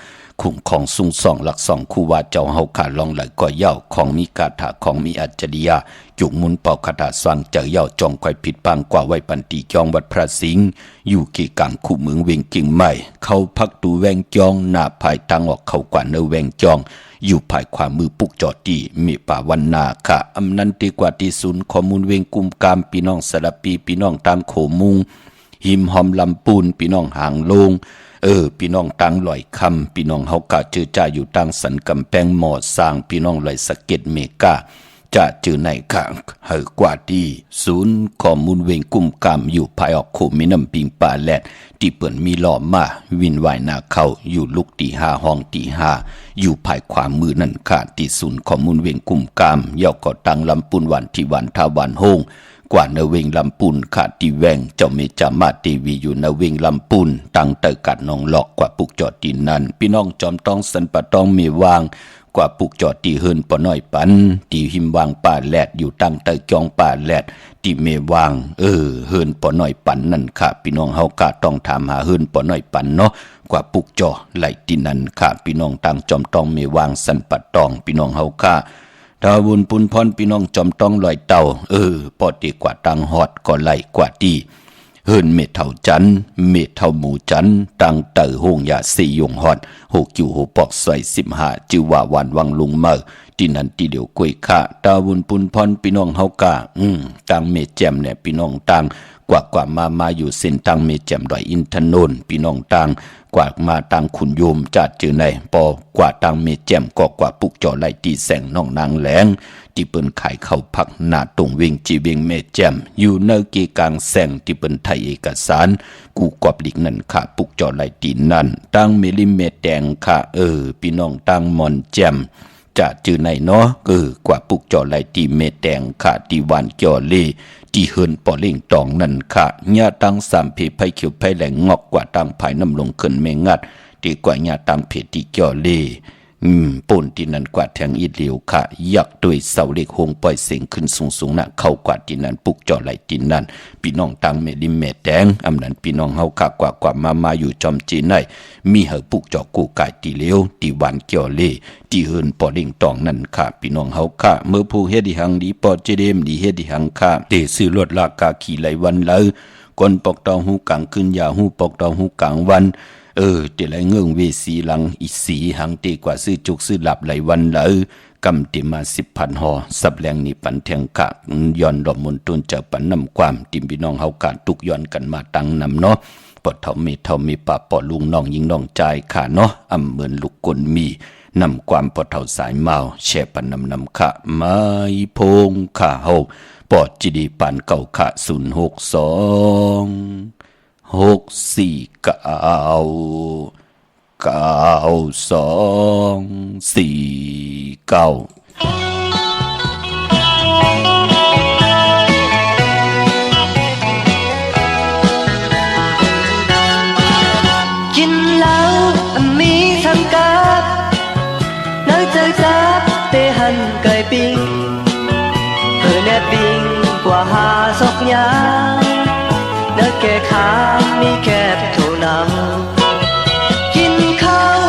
คุ้มของสุงสองหลักสองคู่ว่าเจ้าเฮาขาลองไหลก็เย่าของมีคาถาของมีอัจฉริยะจุกมุนเป่าคาถาสว่างเจอเย่าจองคอยผิดปังกว่าไว้ปันตีจองวัดพระสิงห์อยู่กี่กังคู่เมืองเวียงกิ่งใหม่เขาพักตูแวงจองหน้าภายตังออกเขากว่าเนแวงจองอยู่ภายขวามือปุกจอดีมีป่าวันนาค่ะอำนันตีกว่าที่ศูนย์ข้อมูลเวียงกุมกามพี่น้องสระปีพี่น้องตางโขมุงหิมหอมลำปูนพี่น้องหางลงพี่น้องตังลอยคำพี่น้องเฮากะเจอจ่าอยู่ตังสันกำแพงหมอสร้างพี่น้องลอยสะเก็ดเมกาจะเจอในข้างเฮากว่าดีศูนย์ข้อมูลเวงกุมกามอยู่ภายออกโคมิน้ำปิงป่าแลดที่เปิ่นมีหล่อมาวินวายนาเขาอยู่ลุกตี5ห้องตี5อยู่ภายขวามือนั่นค่ะที่ศูนย์ข้อมูลเวงกุมกามย่อก็ตังลำปุนวันที่วันทาวันโฮงกว่าเนเวงลำปูนขาดที่แวงเจ้าเมจามาตีวีอยู่เนเวงลำปูนตั้งเตกัดนองหลอกกว่าปุกจอดตีนั้นพี่น้องจอมต้องสันปะต้องมีวางกว่าปุกจอดตีเฮินปอน้อยปันตีหิมวางป่าแลดอยู่ตั้งเตจองป่าแลดตีเมวางเฮินปอน้อยปันนั่นค่ะพี่น้องเฮากะต้องถามหาเฮินปอน้อยปันเนาะกว่าปุกจอไหลตีนั้นค่ะพี่น้องตั้งจอมต้องมีวางสันปะตองพี่น้องเฮากะดาวุนปุนพรพี่น้องจอมต้องลอยเต่าปอดีกว่าตังหอดก็ไหลกว่าดีเฮินเมเท่าจันเมเท่าหมูจันตังเตอหงยาสี่ยงหอด6อยู่6ปอกใส่15จือว่าวันวังลุงเมอที่นั่นที่เดียวกวยค่าดาวุนปุนพรพี่น้องเฮากะตังเมแจมเนี่ยพี่น้องตังกว่ามาอยู่เส้นตังเมแจมดอยอินทนนท์พี่น้องตังกว่ามาตังขุนโยมจัดจือในปอกว่าตังเมแจมก็กว่าปุกจอไหลตีแสงน้องนางแหลงที่เปิ้นขายเข้าพักหน้าตรงเวงจีเวงเมแจมอยู่ในเกกลางแสงที่เปิ้นไทยเอกสารกูกอบลิกนั่นค่ะปุกจอไหลตีนั่นตังเมลิเมแดงค่ะพี่น้องตังมอนแจมจะจือในเนาะกว่าปุกจอไหลตีเมแดงค่ะที่หวานจ่อเล่ที่เฮินปอเล่งตองนั่นค่ะญาตังสามเพไผเขียวไผแหลงงอกกว่าตังภายน้ำลงขึ้นเมงัดดีกว่าญาตังเพที่จ่อเล่ป่นที่นั่นกว่าแทงอีเหลียวค่ะยักด้วยเสาเล็กหงปล่อยเสียงขึ้นสูงๆน่ะเข้ากว่าที่นั่นปุกจอไหลที่นั่นพี่น้องตังเมลิเมแดงอำนั้นพี่น้องเฮาค่ะกว่ามาอยู่จอมจีนได้มีเฮาปุกจอกูกายตีเหลียวตีหวานจ่อเล่ที่เฮินปอเล่งตองนั่นค่ะพี่น้องเฮาค่ะเมื่อผู้เฮ็ดดิหังดีปอเจเดมดีเฮ็ดดิหังค่ะเตซื้อรถลากาขี่ไหลวันเลยคนปอกตองหูกลางขึ้นยาหูปอกตองหูกลางวันเตไหลเงื่องเวสีหลังอีสีหังเตกว่าซื้อจุกซื้อหลับไหลวันเลยกำติมา 10,000 ห่อสับแรงนี่ปันแทงกะย้อนดอกมนตุนเจ้าปันนำความติมพี่น้องเฮากะตุกย้อนกันมาตั้งนำเนาะปอดเท่ามีป่าปอลุงน้องยิงน้องใจค่ะเนาะอำเหมือนลูกกลมีนำความปอดเท่าสายเมาแช่ปันนำค่ะไม้พงค่ะเฮาปอดจีดีปานเก่าค่ะ062 6 กินแล้วมีทั้งกับน้อยใจจับเตหันไก่ปิ้งแนบปิ้งกว่าหาศกยาเนื้อแก่ขามีแคบเท่านั้นกินข้าว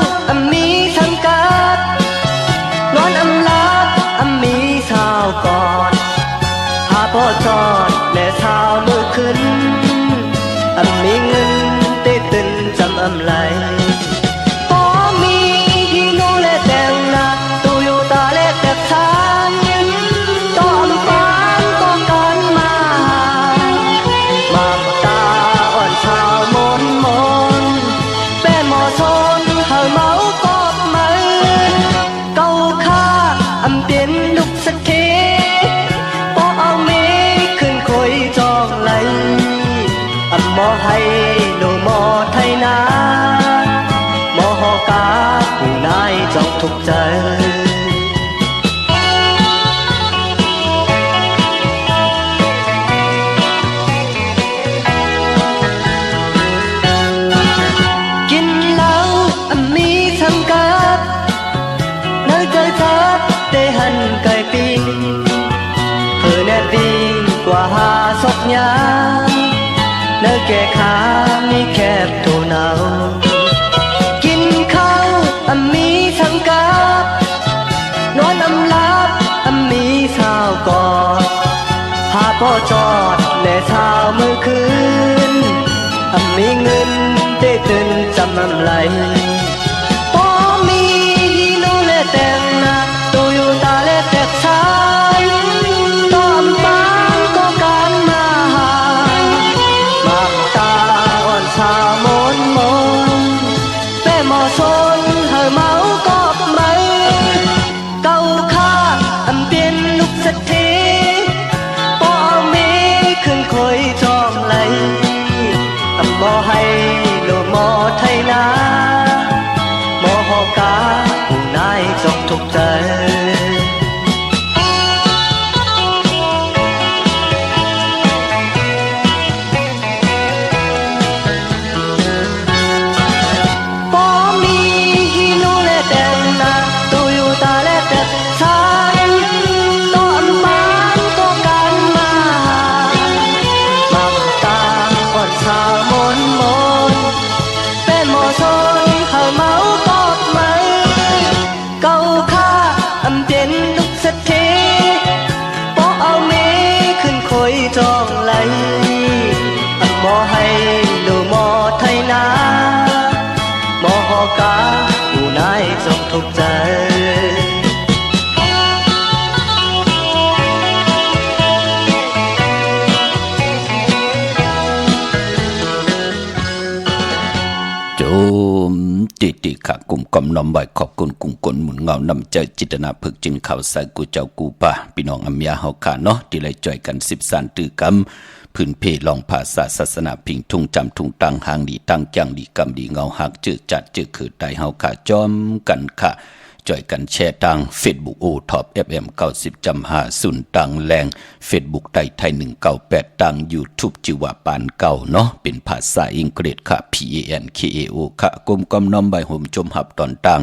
มีทั้งกับนอนลาบมีสาวก่อนหาพ่อจอดและสาวมือขึ้นมีเงินเตตึนจำไหลป้อมีที่นูและแต่งหน้าตูอยู่ตาและแต่ทานต้อมปานก็กันมาตาอ่อนชาวมนแป้หมอซนเฮาเมากอบมือเก้าข้าเป็นลูกสะเทป้อเอาเมขึ้นคอยจองไหลหมอให้โลหมอไทยนาหมอหอกาผู้นายจองทุกใจกินแล้วมีทั้งกับเนื้อใจจับเตหันไก่ปิ้งแนบปิ้งกว่าหาศกยาเนื้อแก่ขามีแคบเท่านั้นกินข้าวมีทั้งกับนอนลาบมีสาวกอดหาพ่อจอดและสาวมือคืนมีเงินได้ตื่นจำไหลป้อมีนูและแต่งหน้าตูอยู่ตาและแต่ชายต้อมปานก็การมาตาอ่อนชาวมนแป้หมอซนเฮาเมากอบมือเก้าข้าเป็นลูกสะเทป้อเมขึ้นคอยจองไหลหมอให้โลหมอไทยนาหมอหอกาผู้นายจองทุกใจจองไหลหมอให้โลหมอไทยนาหมอหอกาผู้นายจงทุกใจโจมติค่ะกลุ่มกอมน้อมไหวขอบคุณกลุ่มกลหมุนเงานำใจจิตนาพึกจินข่าวใส่กูเจ้ากูป่าพี่น้องอำยาเฮาค่ะเนาะที่เลยจ่อยกัน13ตื้อกำพื้นเพลองภาษาศาสนาพิงทุ่งจำทุ่งตังหางดีตั้งจังดีกำดีเงาหักจืดจัดจืดคือได้เฮาค่ะจอมกันค่ะจ่อยกันแชร์ตัง Facebook โอท็อป FM 90.5ศูนย์ตังแรง Facebook ไทย198ตัง YouTube จิวาปานเก่าเนาะเป็นภาษาอังกฤษค่ะ PANKAO ค่ะกลมกอมน้อมใบห่มจมหับตอนตัง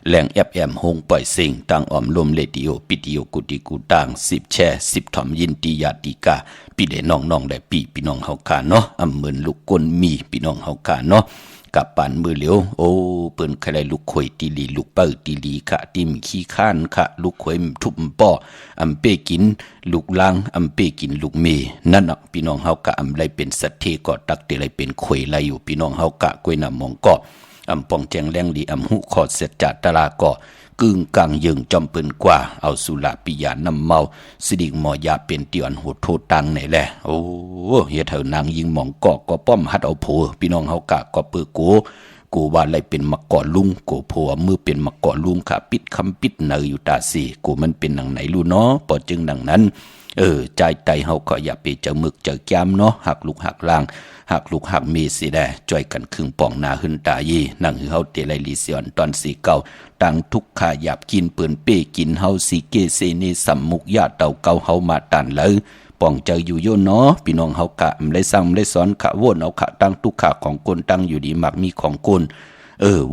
แหล่ง FM โฮงปล่อยเสียงตังออมลมเรดิโอปิดิโอกุดิกูตัง10แชร์10ถ่อมยินดีญาติกาพี่ได้น้องๆได้พี่น้องเฮาค่ะเนาะอำเหมือนลูกกลมีพี่น้องเฮาค่ะเนาะกับปานมือเหลียวโอ้เปิ้นใครลูกข่อยตีลีลูกเปิ้ตีลีค่ะติมขี้ข้านค่ะลูกข่อยทุบป้ออำเป้กินลูกลังอำเป้กินลูกเมนั่นน่ะพี่น้องเฮากะอำไรเป็นสัตเทก็ตักเตไรเป็นข่อยไรอยู่พี่น้องเฮากะกวยนำมองก็อำปองแจงแรงดีอำหูขอดเสร็จจากตลาก็กึ่งกลางยึงจอมเปิ้นกว่าเอาสุราปิยานำเมาสิดิ่งหมอยาเป็นเตียนโหดโทษตังไหนแหละโอ้เฮ็ดเฮานางยิงหมองก็ป้อมหัดเอาโผพี่น้องเฮากะก็เปื้อโก กูว่าไรเป็นมักก่อลุงกูผัวมือเป็นมักก่อลุงค่ะปิดคำปิดเนยอยู่ตาสีกูมันเป็นหนังไหนรู้เนาะปอจึงดังนั้นใจไตเฮาก็อย่าไปเจอมึกเจอแก้มเนาะหักลูกหักล่างหักลูกหักมีสิได้จ่อยกันครึ่งป่องนาหึนตายีนั่งเฮาเตไลลิเซียนตอนสีเก่าตั้งทุกขาหยาบกินเปื่อนเป้กินเฮาสีเกเซเนสัมมุกญาเต่าเก่าเฮามาตันเลยป่องเจออยู่โยนเนาะพี่น้องเฮากะได้สั่งได้สอนขะวนเอาขะตั้งทุกขาของคนตั้งอยู่ดีมักมีของคน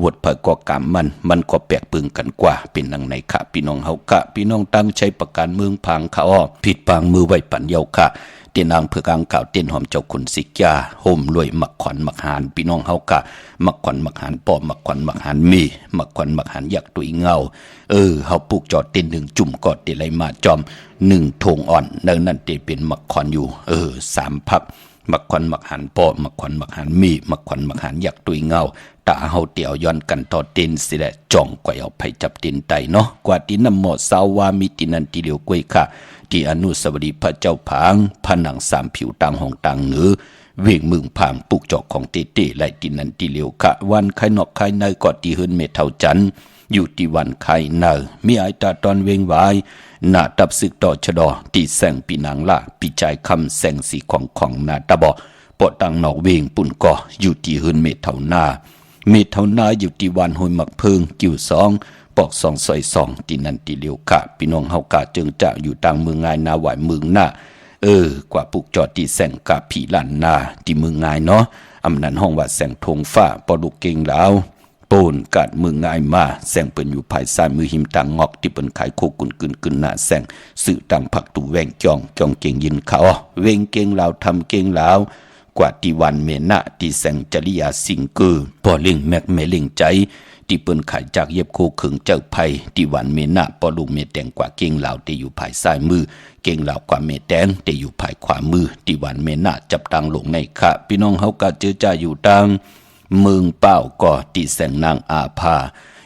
วดเผยก่อกรรมมันก็แปลกปึงกันกว่าเป็นนังในขะพี่น้องเฮากะพี่น้องตั้งใช้ประการเมืองพังขะอ้อผิดปางมือไว้ปัญญาค่ะเตียนางเพื่อกลางข่าวเตียนหอมเจ้าคุณสิกยาห่มรวยมักขวัญมักหานพี่น้องเฮากะมักขวัญมักหานปอมักขวัญมักหานมีมักขวัญมักหานยักตุยเงาเฮาปลูกจอดเตียนหนึ่งจุ่มกอดเตียนไรมาจอมหนึ่งทงอ่อนดังนั้นเตียนเป็นมักขวัญอยู่3 พักมักขวัญมักหานปอมักขวัญมักหานมีมักขวัญมักหานยักตุยเงาตาเฮาเตียวย้อนกันต่อเตียนสิแหละจ่องก่อยเอาไผจับเตียนไตเนาะกว่าที่นำหมอสาวามิตินันติเหลียวกวยค่ะที่อนุสาวรีย์พระเจ้าผางผนัง3 ผิวต่างห้องต่างเหนือเวียงมึงผางปุกจอกของเตเต้ไหลตินันติเหลียวค่ะวันไข่นอกไข่ในกอดที่เฮินเมเท่าจันอยู่ที่วันไข่เนอมีไอตาตอนเวงวายหน้าตับศึกต่อชะดอตีแสงปีนางละปีใจคำแสงสีของหน้าตาบอปอตังนอกเวงปุ่นก่ออยู่ที่เฮินเมเท่านาอยู่ที่วันหอยหมักเพิงกิ่ว2 ปอก2 ซอย 2ที่นั่นที่เลียวกะพี่น้องเฮากะจึงจะอยู่ต่างเมืองงายนาหวายเมืองหน้ากว่าปุกจอดที่แสงกะผีล้านนาที่เมืองงายเนาะอำนั้นห้องว่าแสงธงฟ้าปอลูกเก่งลาวปูนกาดเมืองงายมาแสงเปิ้นอยู่ภายซ้ายมือหิมต่างงอกที่เปิ้นขายโคกุนกึนหน้าแสงสื่อต่างผักตูแวงจองเก่งยินเขาเวงเก่งลาวทำเก่งลาวกว่าที่วันเมนะที่แสงจริยาสิงเกอปอเล่งแมกแม่เล่งใจที่เปิ้นขายจากเย็บโคขึงเจ้าไผ่ที่วันเมนะปอลูกเมแตงกว่าเก่งลาวที่อยู่ภายซ้ายมือเก่งลาวกว่าเมแตงที่อยู่ภายขวามือที่วันเมนะจับตังลงในค่ะพี่น้องเฮาก็เจอจ่าอยู่ตังเมืองเป้าก็ที่แสงนางอาภา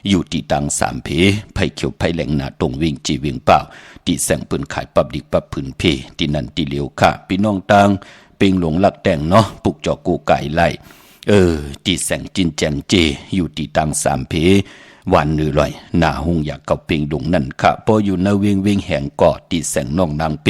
อยู่ที่ตัง3 เพไผ่เขียวไผ่แหลงหนาตรงวิ่งจีวิ่งเป้าที่แสงเปิ้นขายปับดิกปับผืนเพที่นั่นที่เหลียวค่ะพี่น้องตังเป็งหลงลักแต่งเนาะปุกจอกูไก่ไล่ที่แสงจินแจงเจอยู่ที่ตัง3 เพวันนือลอยหน้าหงอยากเก่าเป็งดงนั่นค่ะพออยู่ในเวงแห่งเกาะที่แสงน้องนางเป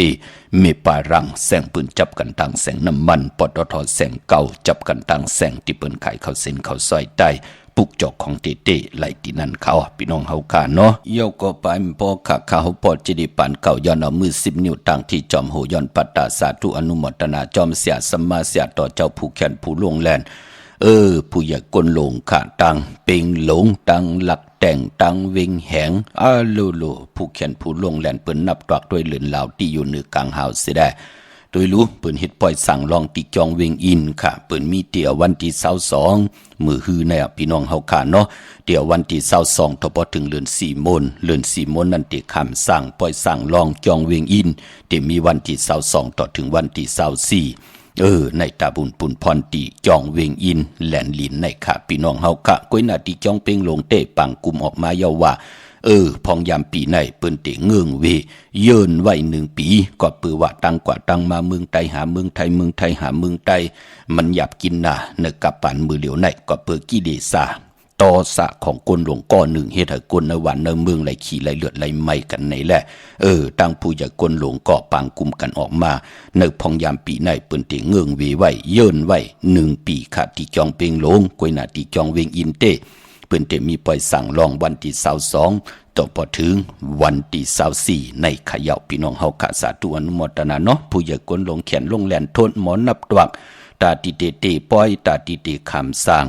เมปารังแสงปืนจับกันตังแสงน้ำมันปตทแสงเก่าจับกันตังแสงที่เปิ้นขายข้าวเส้นข้าวซอยใต้ปุกจอกของเตเต้ไหลที่นั่นเขาพี่น้องเฮาค่ะเนาะเยี่ยวก็ไปพอขะเขาปอดจิดิปันเก่าย้อนเอามือ10 นิ้วตั้งที่จอมโหย้อนปัตตาสาธุอนุโมทนาจอมเสียสัมมาเสียต่อเจ้าผู้แขนผู้ลงแลนผู้ใหญ่กลหลงขะตังเป็งหลงตังหลักแต่งตังเวงแหงโลผู้แขนผู้ลงแลนเปิ้นนับตวักด้วยเหลือนลาวที่อยู่เหนือกลางหาวเสียได้โดยรู้เปิ้นเฮ็ดปล่อยสั่งลองติจองเวงอินค่ะเปิ้นมีเตี่ยววันที่22มื้อฮือแน่พี่น้องเฮาค่ะเนาะเดี๋ยววันที่22ทบถึงเดือน4 มนนั่นติคำสั่งปล่อยสั่งลองจองเวงอินที่มีวันที่22ต่อถึงวันที่24ในตาบุญปุ่นพรตีจองเวงอินแหลนลินในค่ะพี่น้องเฮากะก้อยนาตีจองเป้งลงเตะปังกุมออกมาเยาว่าพองยามปีในเปิ้นเตเงื่องเวเยินไว้1 ปีก็ปือว่าตั้งกว่าตั้งมาเมืองไทยหาเมืองไทยเมืองไทยหาเมืองไทยมันหยับกินน่ะเนกับปานมือเหลียวในก็เปือกิเลสาต่อสะของกลหลวงก้อนหนึ่งเฮ็ดให้กลในวันในเมืองไหลขี่ไหลเลือดไหลไหมกันในแหละตั้งผู้ใหญ่กลหลวงก่อปางกุมกันออกมาในพองยามปีในเปิ้นเตเงื่องเวไว้เยินไว้1 ปีค่ะที่จองเปงหลงกวยหน้าที่จองเวงอินเตเปิ้นเตมีปล่อยสั่งลองวันที่22ต่อพอถึงวันที่24ในขยาพี่น้องเฮาค่ะสาธุอนุโมทนาเนาะผู้ใหญ่กลหลงแขนลงแลนโทษหมอนับตวักตาติเตเตปอยตาติเตคำสั่ง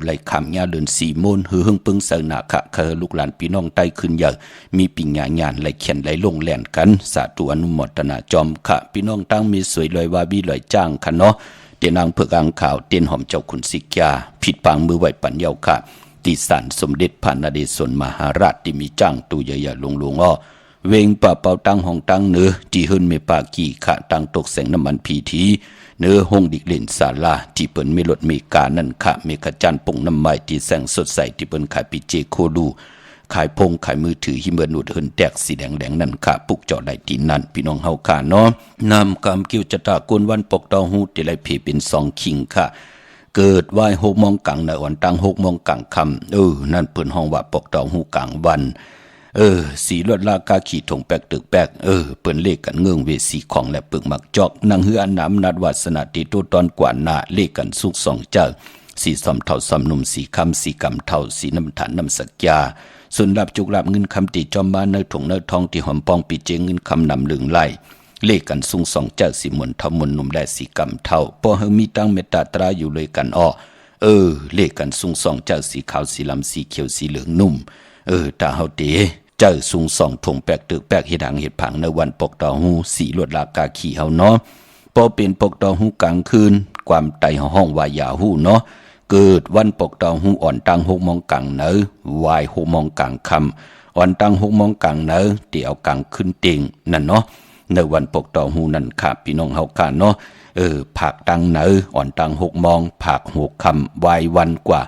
ไหลคำยาเดิน4 มนหือหึงปึงเสนาคะเคอลูกหลานพี่น้องใต้ขึ้นอย่างมีปิญญาญาณไหลเขียนไหลลงแล่นกันสาธุอนุโมทนาจอมค่ะพี่น้องตั้งมีสวยลอยวาบีลอยจ้างค่ะเนาะเตียนางเผือกางข่าวเตียนหอมเจ้าขุนสิกยาผิดปางมือไหวปัญญาค่ะที่ศาลสมเด็จพระนเรศวรมหาราชที่มีจ้างตูใหญ่ๆลงเวงป่าเป่าตั้งห้องตั้งเนื้อที่หื้นเมปากีขะตั้งตกแสงน้ำมันพีทีเนื้อห้องดิกเล่นศาลาที่เปิ้นมีรถมีกานั่นค่ะเมฆจันป่งน้ำไม้ที่แสงสดใสที่เปิ้นขายปิเจโคดูขายพงขายมือถือหิมเบอร์นูดเฮินแตกสีแดงนั่นค่ะปุกจอได้ที่นั่นพี่น้องเฮาค่ะเนาะนำกำกิ้วจะตะกวนวันปกตอหูที่ไหลเพเป็น2 คิงค่ะ เกิดไหว้6 โมงกลางในวันตั้ง6 โมงกลางค่ำนั่นเปิ้นห้องว่าปกตองหูกลางวันสีลวดลากาขี่ถงแปกตึกแปกเปิ้นเลขกันเงื่องเวสีของและปึกมักจอกนางเฮืออันน้ำนัดวาสนาติโตตอนกว่าหน้าเลขกันสุกสองเจ้าสีสอมเท่าสอมหนุ่มสีคำสีกำเท่าสีน้ำฐานน้ำสักยาส่วนรับจุกรับเงินคำตีจอมบ้านเนื้อถงเนื้อทองที่หอมปองปีเจงเงินคำนำลึงไล่เลขกันสุงสองเจ้าสีมนเท่ามนหนุ่มและสีกำเท่าพอเฮมีตั้งเมตตาตราอยู่เลยกันเลขกันสุงสองเจ้าสีขาวสีลำสีเขียวสีเหลืองนุ่มตาเฮาเตเจ้าสุงสองถงแปกตึกแปกเฮ็ดหางเฮ็ดผังในวันปกตอหูสีลวดลากาขี่เฮาเนาะพอเป็นปกตอหูกลางคืนความไตห้องวายาหูเนาะเกิดวันปกตอหูอ่อนตัง6 โมงกลางเนอวาย6 โมงกลางค่ำอ่อนตัง6 โมงกลางเนอเดี๋ยวกลางขึ้นเต็งนั่นเนาะในวันปกตอหูนั่นค่ะพี่น้องเฮาค่ะเนาะผักตังเนออ่อนตัง6 โมงผัก6 ค่ำวายวันกว่า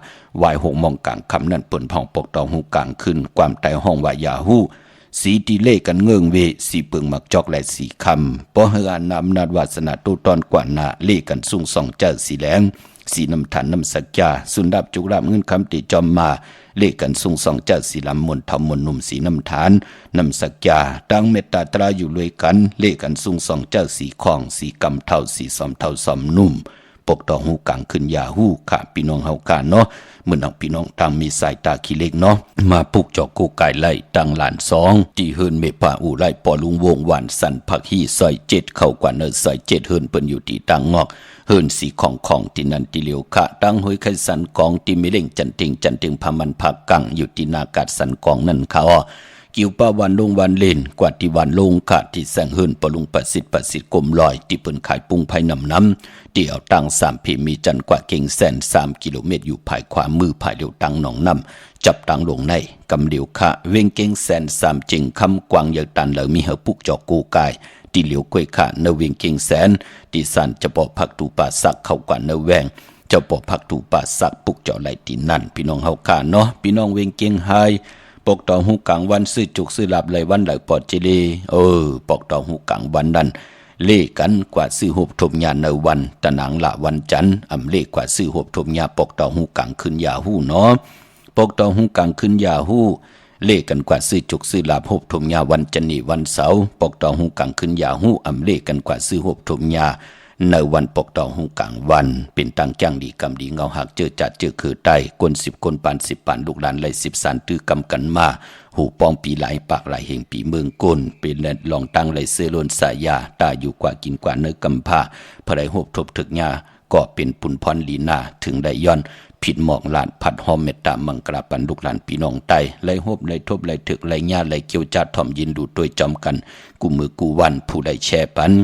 วาย6 โมงกลางค่ำนั่นเปิ้นพ่องปกตอหูกลางขึ้นความไตห้องวายาหูสีตีเลกันเงื่องเวสีเปิงมักจอกและสีคำพอเฮืออนำนาดวาสนาตูตอนกว่านาเลกันสุ่งสองเจ้าสีแหลงสีน้ำฐานน้ำสักยาสุนดับจุกราบเงินคำติจอมมาเลกันสุ่งสองเจ้าสีลำมนทำมนหนุ่มสีน้ำฐานน้ำสักยาตั้งเมตตาตราอยู่เลยกันเลกันสุ่งสองเจ้าสีของสีกำเท่าสีสอมเท่าสอมนุ่มปกตองหูกลางขึ้นยาหูค่ะพี่น้องเฮากันเนาะเมื่อนักพี่น้องต่างมีสายตาขี้เล็กเนาะมาปลูกจอกกูไก่ไล่ตั้งหลาน2ที่เฮินเมพาอูไล่ปอลุงวงหวานสันผักฮีซอย7เข้ากว่าเนินซอย7เฮินเปิ้นอยู่ที่ตั้งงอกเฮินสีของที่นั่นที่เหลียวค่ะตั้งห้วยไข่สันกองที่ไม่เล่งจันติงพามันผักกังอยู่ที่นากาดสันกองนั่นเขากิวป้าวันลงวันเล่นกว่าที่วันลงค่ะที่แสงเฮินปลุงประสิทธิ์กลมลอยที่เปิ้นขายปุ้งไผ่น้ำเดี่ยวตั้ง3เพมีจันกว่าเก่งแสน3 กิโลเมตรอยู่ภายขวามือภายเดียวตั้งหนองน้ำจับตั้งลงในกำเดียวค่ะเวงเก่งแสน3จิงคำกวางเยตันเหลือมีเฮปุกจอกกูกายที่เหลียวกล้วยค่ะเนเวงเก่งแสนที่สันจะปอผักตูป่าสักเข้ากว่าเนแวงเจ้าปอผักตูป่าสักปุกเจาะไหลที่นั่นพี่น้องเฮาค่ะเนาะพี่น้องเวงเก่งไฮปกตองหูกลางวันซื้อจุกซื้อหลับไหลวันไหลปอดจิเลปกตองหูกลางวันนั้นเลกันกว่าซื้อหบทมยาในวันตะหนังละวันจันทร์เลกว่าซื้อหบทมยาปกตองหูกลางขึ้นยาหูเนาะปกตองหูกลางขึ้นยาหูเลกันกว่าซื้อจุกซื้อหลับหบทมยาวันจันทร์วันเสาร์ปกตองหูกลางขึ้นยาหูเลกันกว่าซื้อหบทมยาในวันปกตองหูกลางวันเป็นตังจ้างดีกำดีเงาหักเจอจัดเจอคือไตคน10 คนปาน10 ปานลูกหลานไหล10 สานตื้อกำกันมาหูปองปีหลายปากหลายเฮงปีเมืองกลเป็นแลลองตั้งไหลเสื้อล้นสายาตาอยู่กว่ากินกว่าเนื้อกำผ้าพระไดหบทบถึกยาก็เป็นปุนพรลีนาถึงได้ย้อนผิดหมอกลานผัดหอมเมตตามังกราปันลูกหลานพี่น้องไตไหลหบไหลทบไหลถึกไหลญาไหลเกี่ยวจัดถ่อมยินดูโดยจอมกันกูมือกูวันผู้ใดแช่ปัน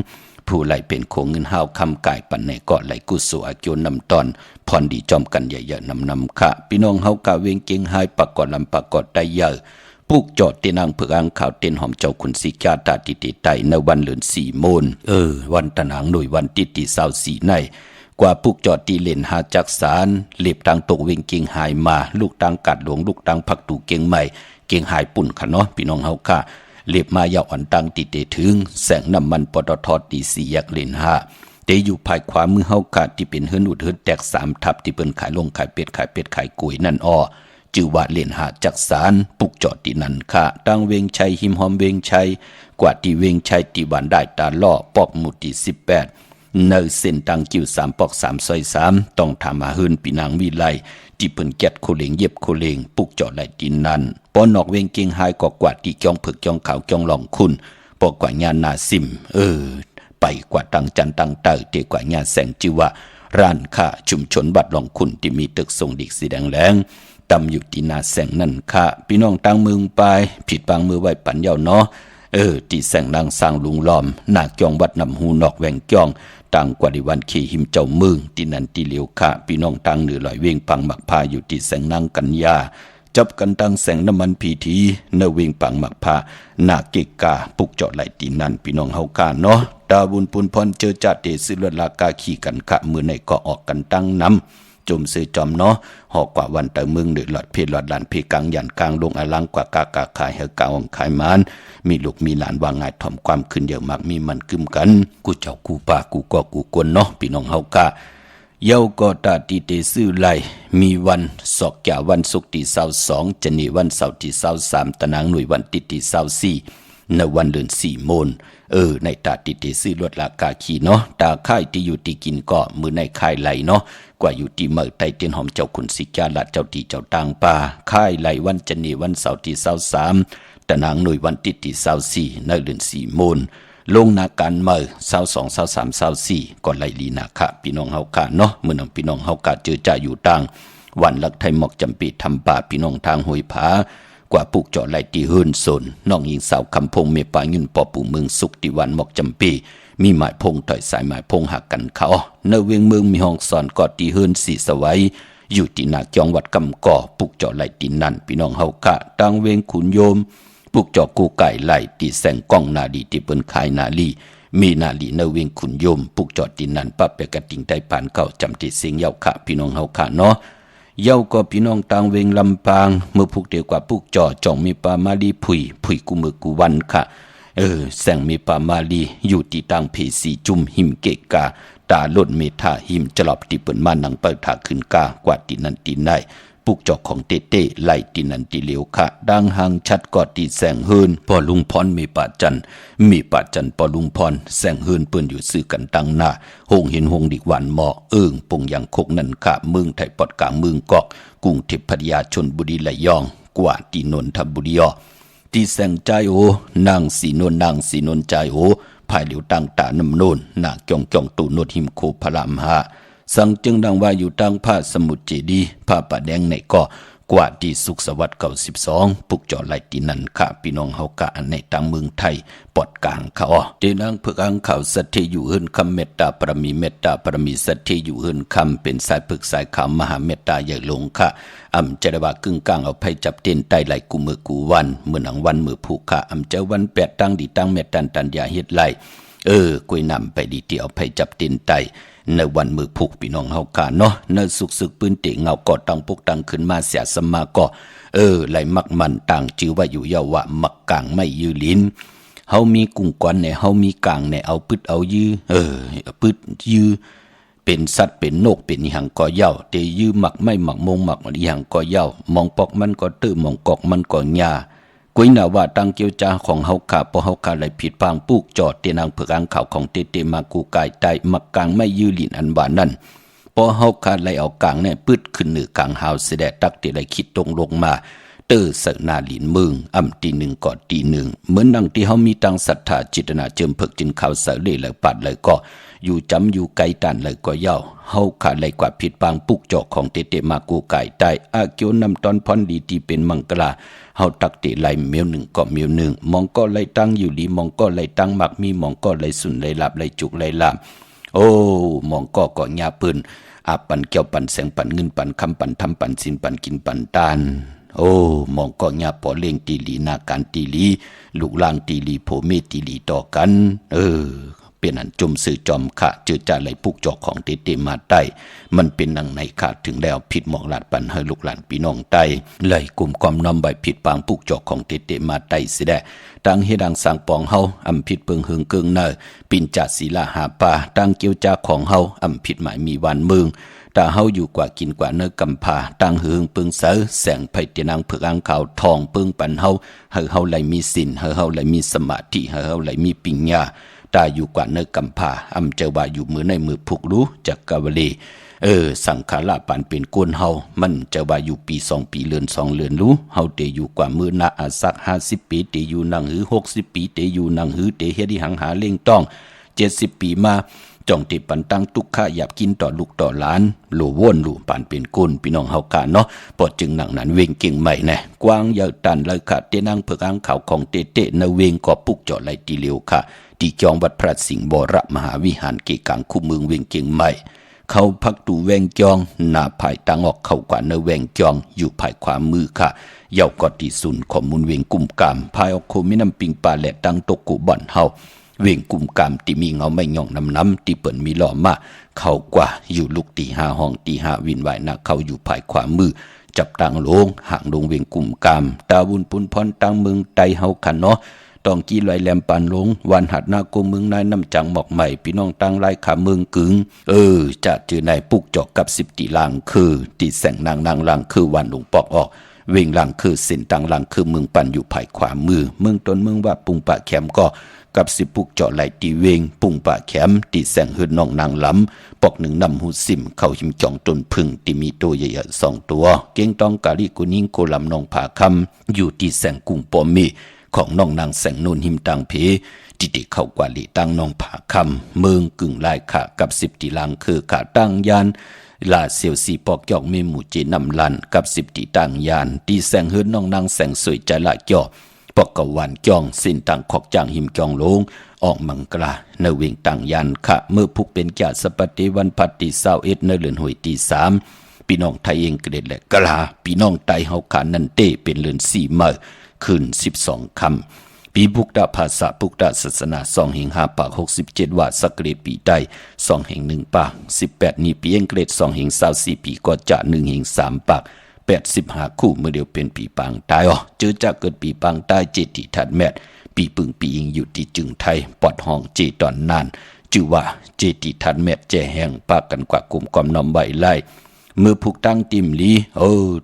ผู้ไหลเป็นโคงเงินห้าวคำกายปันในเกาะไหลกุศลอาเกียวนำตอนพรดีจอมกันใหญ่ๆนำค่ะพี่น้องเฮากะเวงเก่งหายปากกอดลำปากกอดได้เยอะปลูกจอดเตนังเผือกอังข่าวเต้นหอมเจ้าคุณสิกาตาติติไตในวันเลือน4 โมงวันตะหนังหน่วยวันติติ24ในกว่าปลูกจอดตีเล่นหาจักสารเล็บตังตกเวงเก่งหายมาลูกตังกัดหลวงลูกตังผักตูเก่งใหม่เก่งหายปุ่นค่ะเนาะพี่น้องเฮาค่ะเล็บมายาวอ่อนตังติเตถึงแสงน้ำมันปตทตี4 แยกเลน5เตอยู่ภายขวามือเฮาค่ะที่เป็นเฮือนอุดเฮือนแตก3 ทับที่เปิ้นขายลงขายเป็ดขายกุยนั่นจือว่าเล่นหาจักสารปุกจอดที่นั่นค่ะตั้งเวงชัยหิมหอมเวงชัยกว่าที่เวงชัยที่บ้านได้ตาล่อปอกหมุดที่18เนอเส้นตังกิ้ว3 ปอก3 ซอย 3ต้องทำมาเฮือนปีนางวิไลที่เปิ้นแกดโคเลงเย็บโคเลงปุกจอดไหลที่นั่นปอนอกเวงเก่งหายก็กว่าที่จ้องผึกจ้องขาวจ้องหลองคุณปอกกว่าญานาซิมไปกว่าตังจันตังเตอเตกว่าญาแสงจิวะร้านค้าชุมชนบัดหลองคุณที่มีตึกทรงดิกสีแดงแรงตำอยู่ที่นาแสงนั่นค่ะพี่น้องตั้งเมืองไปผิดบางมือไว้ปันเยาเนาะที่แสงนางสร้างลุงล้อมหน้าจองวัดนำหูนอกแหวงจ้องต่างกว่าดิวันขี่หิมเจ้าเมืองที่นั่นที่เหลียวค่ะพี่น้องตั้งเหนือลอยเวงปังหมักพาอยู่ที่แสงนางกัญญาจับกันตั้งแสงน้ำมันพีทีเนเวงปังหมักพาหน้าเกกาปุกเจาะไหลที่นั่นพี่น้องเฮาค่ะเนาะดาบุญปุนพรเจอจัดเดซื้อลวดลากาขี่กันค่ะมือในก็ออกกันตั้งน้ำจมเสือจอมเนาะหอกกว่าวันแต่เมืองเดือดหลอดเพลหลอดหลานเพกลางยันกลางลงอลังกว่ากากาขายเฮกาองขายมานมีลูกมีหลานวางง่ายถ่อมความขึ้นเยอะมากมีมันกึมกันกูเจ้ากูป่ากูก็กูกวนเนาะพี่น้องเฮากะ เยาก็ตาตีเตซื่อไหลมีวันศอกแก่วันศุกร์ที่22จะนีวันเสาร์ที่23ตะนางหน่วยวันที่24ในวันเดือน4โมงในตาติเตซื้อลดราคาขี่เนาะตาค่ายที่อยู่ที่กินก็มือในค่ายไหลเนาะกว่าอยู่ที่เมืองไต้เตียนหอมเจ้าขุนสิกาลัดเจ้าที่เจ้าต่างป่าค่ายไหลวันจันนีวันเสาร์ที่23ตะนางหน่วยวันที่24ในเดือน4โมงลงนาการเมื่อ22 23 24ก่อนไหลลีนาคะพี่น้องเฮากะเนาะมื้อนำพี่น้องเฮากะเจอจ่าอยู่ต่างวันลักไทยหมอกจำปีทำป่าพี่น้องทางห้วยผากว่าปลูกเจาะไหลที่เฮิรนสนน้องหญิงสาวคำพงเมปาเงินปอปู่เมืองสุขที่วันหมอกจำปีมีหมายพงต่อยสายหมายพงหักกันเขาในเวียงเมืองมีห้องสอนกอดที่เฮิรนสีสวัยอยู่ที่นาจองวัดกำก่อปลูกเจาะไหลที่นั่นพี่น้องเฮากะตังเวียงขุนโยมปลูกเจาะกูไก่ไหลที่แสงกล้องนาดีที่เปิ้นขายนาลีมีนาลีในเวียงขุนโยมปลูกเจาะที่นั่นปะเปกะติงได้ผ่านเก่าจำที่เสียงเยาค่ะพี่น้องเฮากะเนาะเย้าก็พี่น้องต่างเวงลำปางเมื่อผูกเดียวกว่าผูกจ่อจ่องมีปามาลีผุยกูมือกูวันค่ะแสงมีปามาลีอยู่ที่ต่างเพสีจุ่มหิมเกกาตาล่นเมธาหิมจลอบที่เปิ่นมานังเปิดถาขึ้นกากว่าที่นั่นที่ได้ปุกจอกของเต้ไล่ที่นั่นที่เหลียวค่ะดังหางชัดกอดที่แสงเฮินพอลุงพรมีป่าจันปอลุงพรแสงเฮินเปิ้นอยู่ซื้อกันตั้งหน้าหงเห็นหงดิกหวานหมอปงยังคกนั่นค่ะเมืองไทยปอดกลางเมืองกอกกรุงเทพพัทยาชลบุรีระยองกว่าที่นนทบุรีที่แสงใจโอนางสีนนใจโอภายเหลียวตั้งตาน้ำโนนหน้าจ่องตูโนดหิมโคพระรามห้าสังจึงดังว่าอยู่ตั้งผ้าสมุทรเจดีผ้าป่าแดงในก็กว่าที่สุขสวัสดิ์92ปุกเจาะไหลที่นั่นค่ะพี่น้องเฮากะในต่างเมืองไทยปอดกลางเขาเดนังเพื่ออังเขาสัตย์อยู่เฮิรนคำเมตตาปรมีสัตย์อยู่เฮิรนคำเป็นสายปึกสายขามหาเมตตาใหญ่ลงค่ะจะได้ว่ากึ่งกลางเอาไผจับเต้นใต้ไหลกูมือกูวันเมื่อหนังวันมือผูกค่ะจะวัน8ตั้งดีตั้งเมตตันยาเฮ็ดไหลกุยนำไปดีที่เอาไผจับเต้นใต้ในวันมือผูกพี่น้องเฮากะเนาะในสุกศึกปืนเตะเงาก่อตั้งพวกตั้งขึ้นมาเสียสมาก็ไหลมักมันต่างชื่อว่าอยู่ยาวะมักกลางไม่ยื้อลิ้นเฮามีกุ้งกวนเนี่ยเฮามีกลางเนี่ยเอาปึดเอายื้อปึดยื้อเป็นสัตว์เป็นนกเป็นอีหยังก็เย้าแต่ยื้อมักไม่มักมงมักอีหยังก็เย้ามองปอกมันก็ตื้อมองกอกมันก็หญ้ากุยน่าว่าตังเกียวจาของเฮาขาพอเฮาขาไหลผิดพางปุกจอดเตนางเผือกอังข่าวของเตมากูกายใต้มักกลางไม่ยื้อลิ้นอันว่านั่นพอเฮาขาไหลเอากลางเนี่ยปึดขึ้นเหนือกลางหาวเสดตักเตไหลคิดตรงลงมาเสนาหลินเมืองตีหนึ่งก่อนตีหนึ่งเหมือนดังที่เฮามีตังศรัทธาจิตนาเจิมเพิกจินข่าวเสเลยเลยปัดเลยก็อยู่จำอยู่ไกลตันเลยก็เย้าเฮาขาไหลกว่าผิดปางปุกจอกของเตมากูกายใต้อาเกียวนำตอนพรดีที่เป็นมังกลาเฮาตักเตไหลเมียวหนึ่งก็เมียวหนึ่งมองก็ไหลตั้งอยู่ดีมองก็ไหลตั้งมักมีมองก็ไหลสุนไหลหลับไหลจุกไหลลามมองก็หญ้าปืนอาปันเกี่ยวปันแสงปันเงินปันคำปันทำปันสินปันกินปันตานมองก็หญ้าปอเล่งตีลีนาการตีลีลูกลางตีลีโผเมตีลีต่อกันเป็นอันจมสื่อจอมค่ะเจอจ่าไหลปุกจอกของเตมาใต้มันเป็นนังในขาดถึงแล้วผิดหมอกหลาดปันให้ลูกหลานพี่น้องใต้ไหลกลุ่มความน้อมใบผิดปางปุกจอกของเตมาใต้สิได้ตั้งเฮดังสางปองเฮาผิดเปิงหึงเกิงเนอปินจ่าศีลาหาป่าตั้งเกียวจ่าของเฮาผิดหมายมีวันเมืองตาเฮาอยู่กว่ากินกว่าเนื้อกำพาตั้งหึงเปิงเสอแสงไผเตนางเผือกอังขาวทองเปิงปันเฮาเฮาไหลมีศีลเฮาไหลมีสมาธิเฮาไหลมีปัญญาตาอยู่กว่าเนื้อกำพาเจอว่าอยู่มือในมือผูกรู้จากกาวลีสังขาระปานเป็นกวนเฮามันเจอว่าอยู่ปี2ปีเลือน2เลือนรู้เฮาเตอยู่กว่ามือนาอาสัก50ปีเตอยู่นังหือ60ปีเตอยู่นังหือเตเฮ็ดหังหาเล่งต้อง70ปีมาจ้องติปันตั้งทุกข้าหยับกินต่อลูกต่อหลานหลู่ว่นหลู่ปานเป็นกุนพี่น้องเฮากะเนาะปอดจึงหนังนั้นเวงเก่งใหม่แน่กว้างยาวตันเลยค่ะเตนางเผือกอังข่าวของเตในเวงก็ปุกเจาะไหลตีเหลียวค่ะที่จองวัดพระสิงห์บรมหาวิหารเกกังคู่เมืองเวงเก่งใหม่เขาพักตูแวงจองหน้าภายตังออกเข้ากว่าเนแวงจองอยู่ภายขวามือค่ะเยาวกอที่ศูนย์ข้อมูลเวงกุ่มกามภายออกโคมิน้ำปิงปลาและตังตกกุบ่อนเฮาเวงกุ่มกามที่มีเงาไม่ย่องน้ำที่เปิ่นมีหล่อมาเข้ากว่าอยู่ลูกตี5ห้องตี5วินไหวนักเขาอยู่ภายขวามือจับตังลงห่างลงเวงกุ่มกามตาบุญปุนพรตังเมืองไตเฮาคันเนาะ ต้องกี้ลอยแหลมปานลงวันหัดนาโกเมืองนายน้ำจังหมอกใหม่พี่น้องตั้งไล่ขาเมืองกึงจะจือในปุกจอกกับ10ตีลางคือตีแสงนางลังคือวันหลวงปอกออกเวงลังคือสินตังลังคือเมืองปันอยู่ภายขวามือเมืองต้นเมืองว่าปุงปะแคมก็กับ10ปุกเจาะไหลตีเวงปุงปะแคมตีแสงหืดน้องนางล้ำปอกหนึ่งนำหูซิมเข้าหิมจ่องต้นพึ่งที่มีตัวใหญ่ๆ2ตัวเก้งตองกาลีกุนิ่งโกลำนองผาคำอยู่ที่แสงกุ้งปอมีของน้องนางแสงนูนหิมตังเพติติเข้ากว่าลีตั้งน้องผาคำเมืองกึ่งลายขากับ10ตีลังคือขาตั้งยานลาเซียวสีปอกยอกเมหมู่เจนำลันกับ10ตีตั้งยานตีแสงหืดน้องนางแสงสวยใจละจ่อปอกกะวันจ้องสิ้นต่างขอกจางหิมจองลงออกมังกลาในเวงต่างยันขะเมื่อพุกเป็นจ่าสปฏิวันพัดตี21ในเดือนหวยตี3พี่น้องไทยเองเกรดและกลาพี่น้องไตเฮาขานันเตเป็นเดือน4เมื่อคืน12คำปีพุกดาภาษาพุกดาศาสนา2แห่ง5ปาก67ว่าสักเกรดปีใด2แห่ง1ปาก18นี้ปีเองเกรด2แห่ง24ปีก็จะ1แห่ง3ปาก85คู่เมื่อเดียวเป็นปีปางตายเจอจากเกิดปีปางตายเจติทัดแมทปีปึงปีอิงอยู่ที่จึงไทยปอดห้องเจตอนนานจื่อว่าเจติทัดแมทแจแห้งปากกันกว่ากลุ่มความน้อมใบไล่เมื่อผูกตั้งติมลี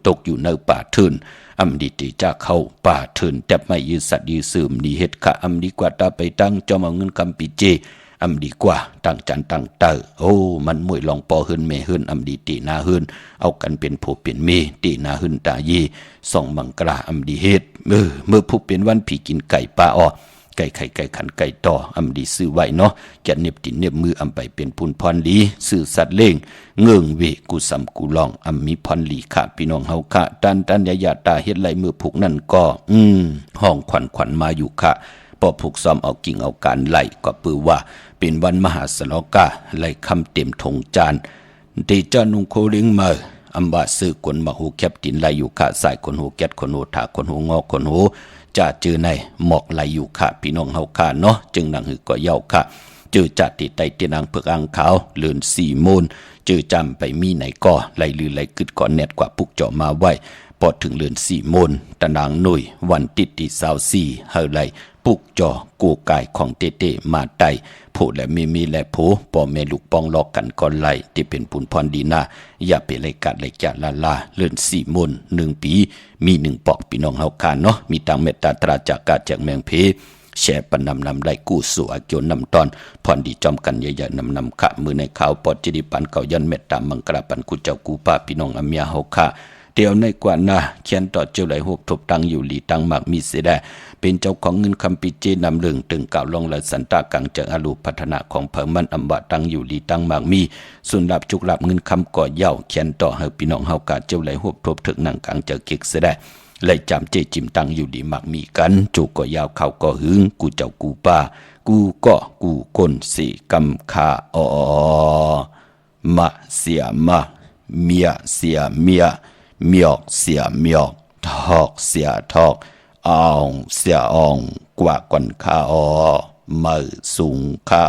ตกอยู่ในป่าทืนอำดีตีจากเข้าป่าทืนแต่ไม่ยืดสัตว์ยืดซึมดีเฮ็ดขะอำดีกว่าตาไปตั้งจอมเอาเงินคำปีเจอำดีกว่าตั้งจันตั้งเตอมันมวยลองปอหืนเมหืนอำดีตีนาหืนเอากันเป็นผู้เป็นเมตีนาหืนตาเยส่องมังกราอำดีเฮ็ดเมื่อผู้เป็นวันผีกินไก่ปลาไก่ไข่ไก่ขันไก่ต่ออำดีซื้อไว้เนาะแกเน็บตินเน็บมืออำไปเป็นพุนพรลีซื้อสัตว์เล่งเงื่องเวกูสำกูลองอำมีพรลีค่ะพี่น้องเฮาค่ะตันยาตาเฮ็ดไหลมือผูกนั่นก็ห้องขวัญมาอยู่ค่ะพอผูกซ้อมเอากิ่งเอาการไหลก็ปือว่าเป็นวันมหาสลกาไหลคำเต็มทงจานเดจานุงโคลิงมาอัมบาซื้อกนมาหูแคบตินไหลอยู่ค่ะสายคนหูแก๊ดคนหูถาคนหูงอคนหูจะเจอในหมอกไหลอยู่ค่ะพี่น้องเฮาค่ะเนาะจึงนังหือก็เย้าค่ะเจอจัดติดไตเตียนางเผือกอังขาวเลือน4 โมนเจอจำไปมีไหนก็ไหลลือไหลกึดก่อนแนดกว่าปุกเจาะมาไว้พอถึงเลือน4 โมนตะนางหน่วยวันติดที่24เฮาไหลปุกจอกูกายของเต้มาไตโผและมีและโผป่อแม่ลูกปองลอกกันก่อนไหลที่เป็นปุนพรดีนาอย่าเป็นไรกัดไรจัดลาเลื่อน4 โมน1 ปีมี1ปอกพี่น้องเฮาคานเนาะมีตังเมตตาตราจากกาจากแมงเพแชร์ปนำไล่กู้สู่อาเกียวนำตอนพรดีจอมกันใหญ่ๆนำขะมือในข่าวปอดจิริปันเก่ายันเมตตามังกราปันกุเจ้ากูป้าพี่น้องอเมียเฮาค่ะเดียวในกว่านาเขียนต่อเจ้าไหลหกทบตังอยู่หลีตังหมากมีเสดเป็นเจ้าของเงินคำปิเจนำเรื่องตึงเก่าลงละสันตากังจากอาลูพัฒนาของเพิ่มมันอัมบะตังอยู่หลีตังหมากมีส่วนลับจุกลับเงินคำก่อเย้าเขียนต่อให้พี่น้องเฮากาเจ้าไหลหกทบถึงนังกังจากเก็กเสดเลยจำเจจิมตังอยู่ดีหมากมีกันจุกก่อยาวเข่าก่อหึงกูเจ้ากูป้ากูก็กูคนสิกำคามาเสียมาเมียเสียเมียเมียกเสียเมียกทอกเสียทอกอ่องเสียอ่องกว่าก่อนข้ามือสูงข้า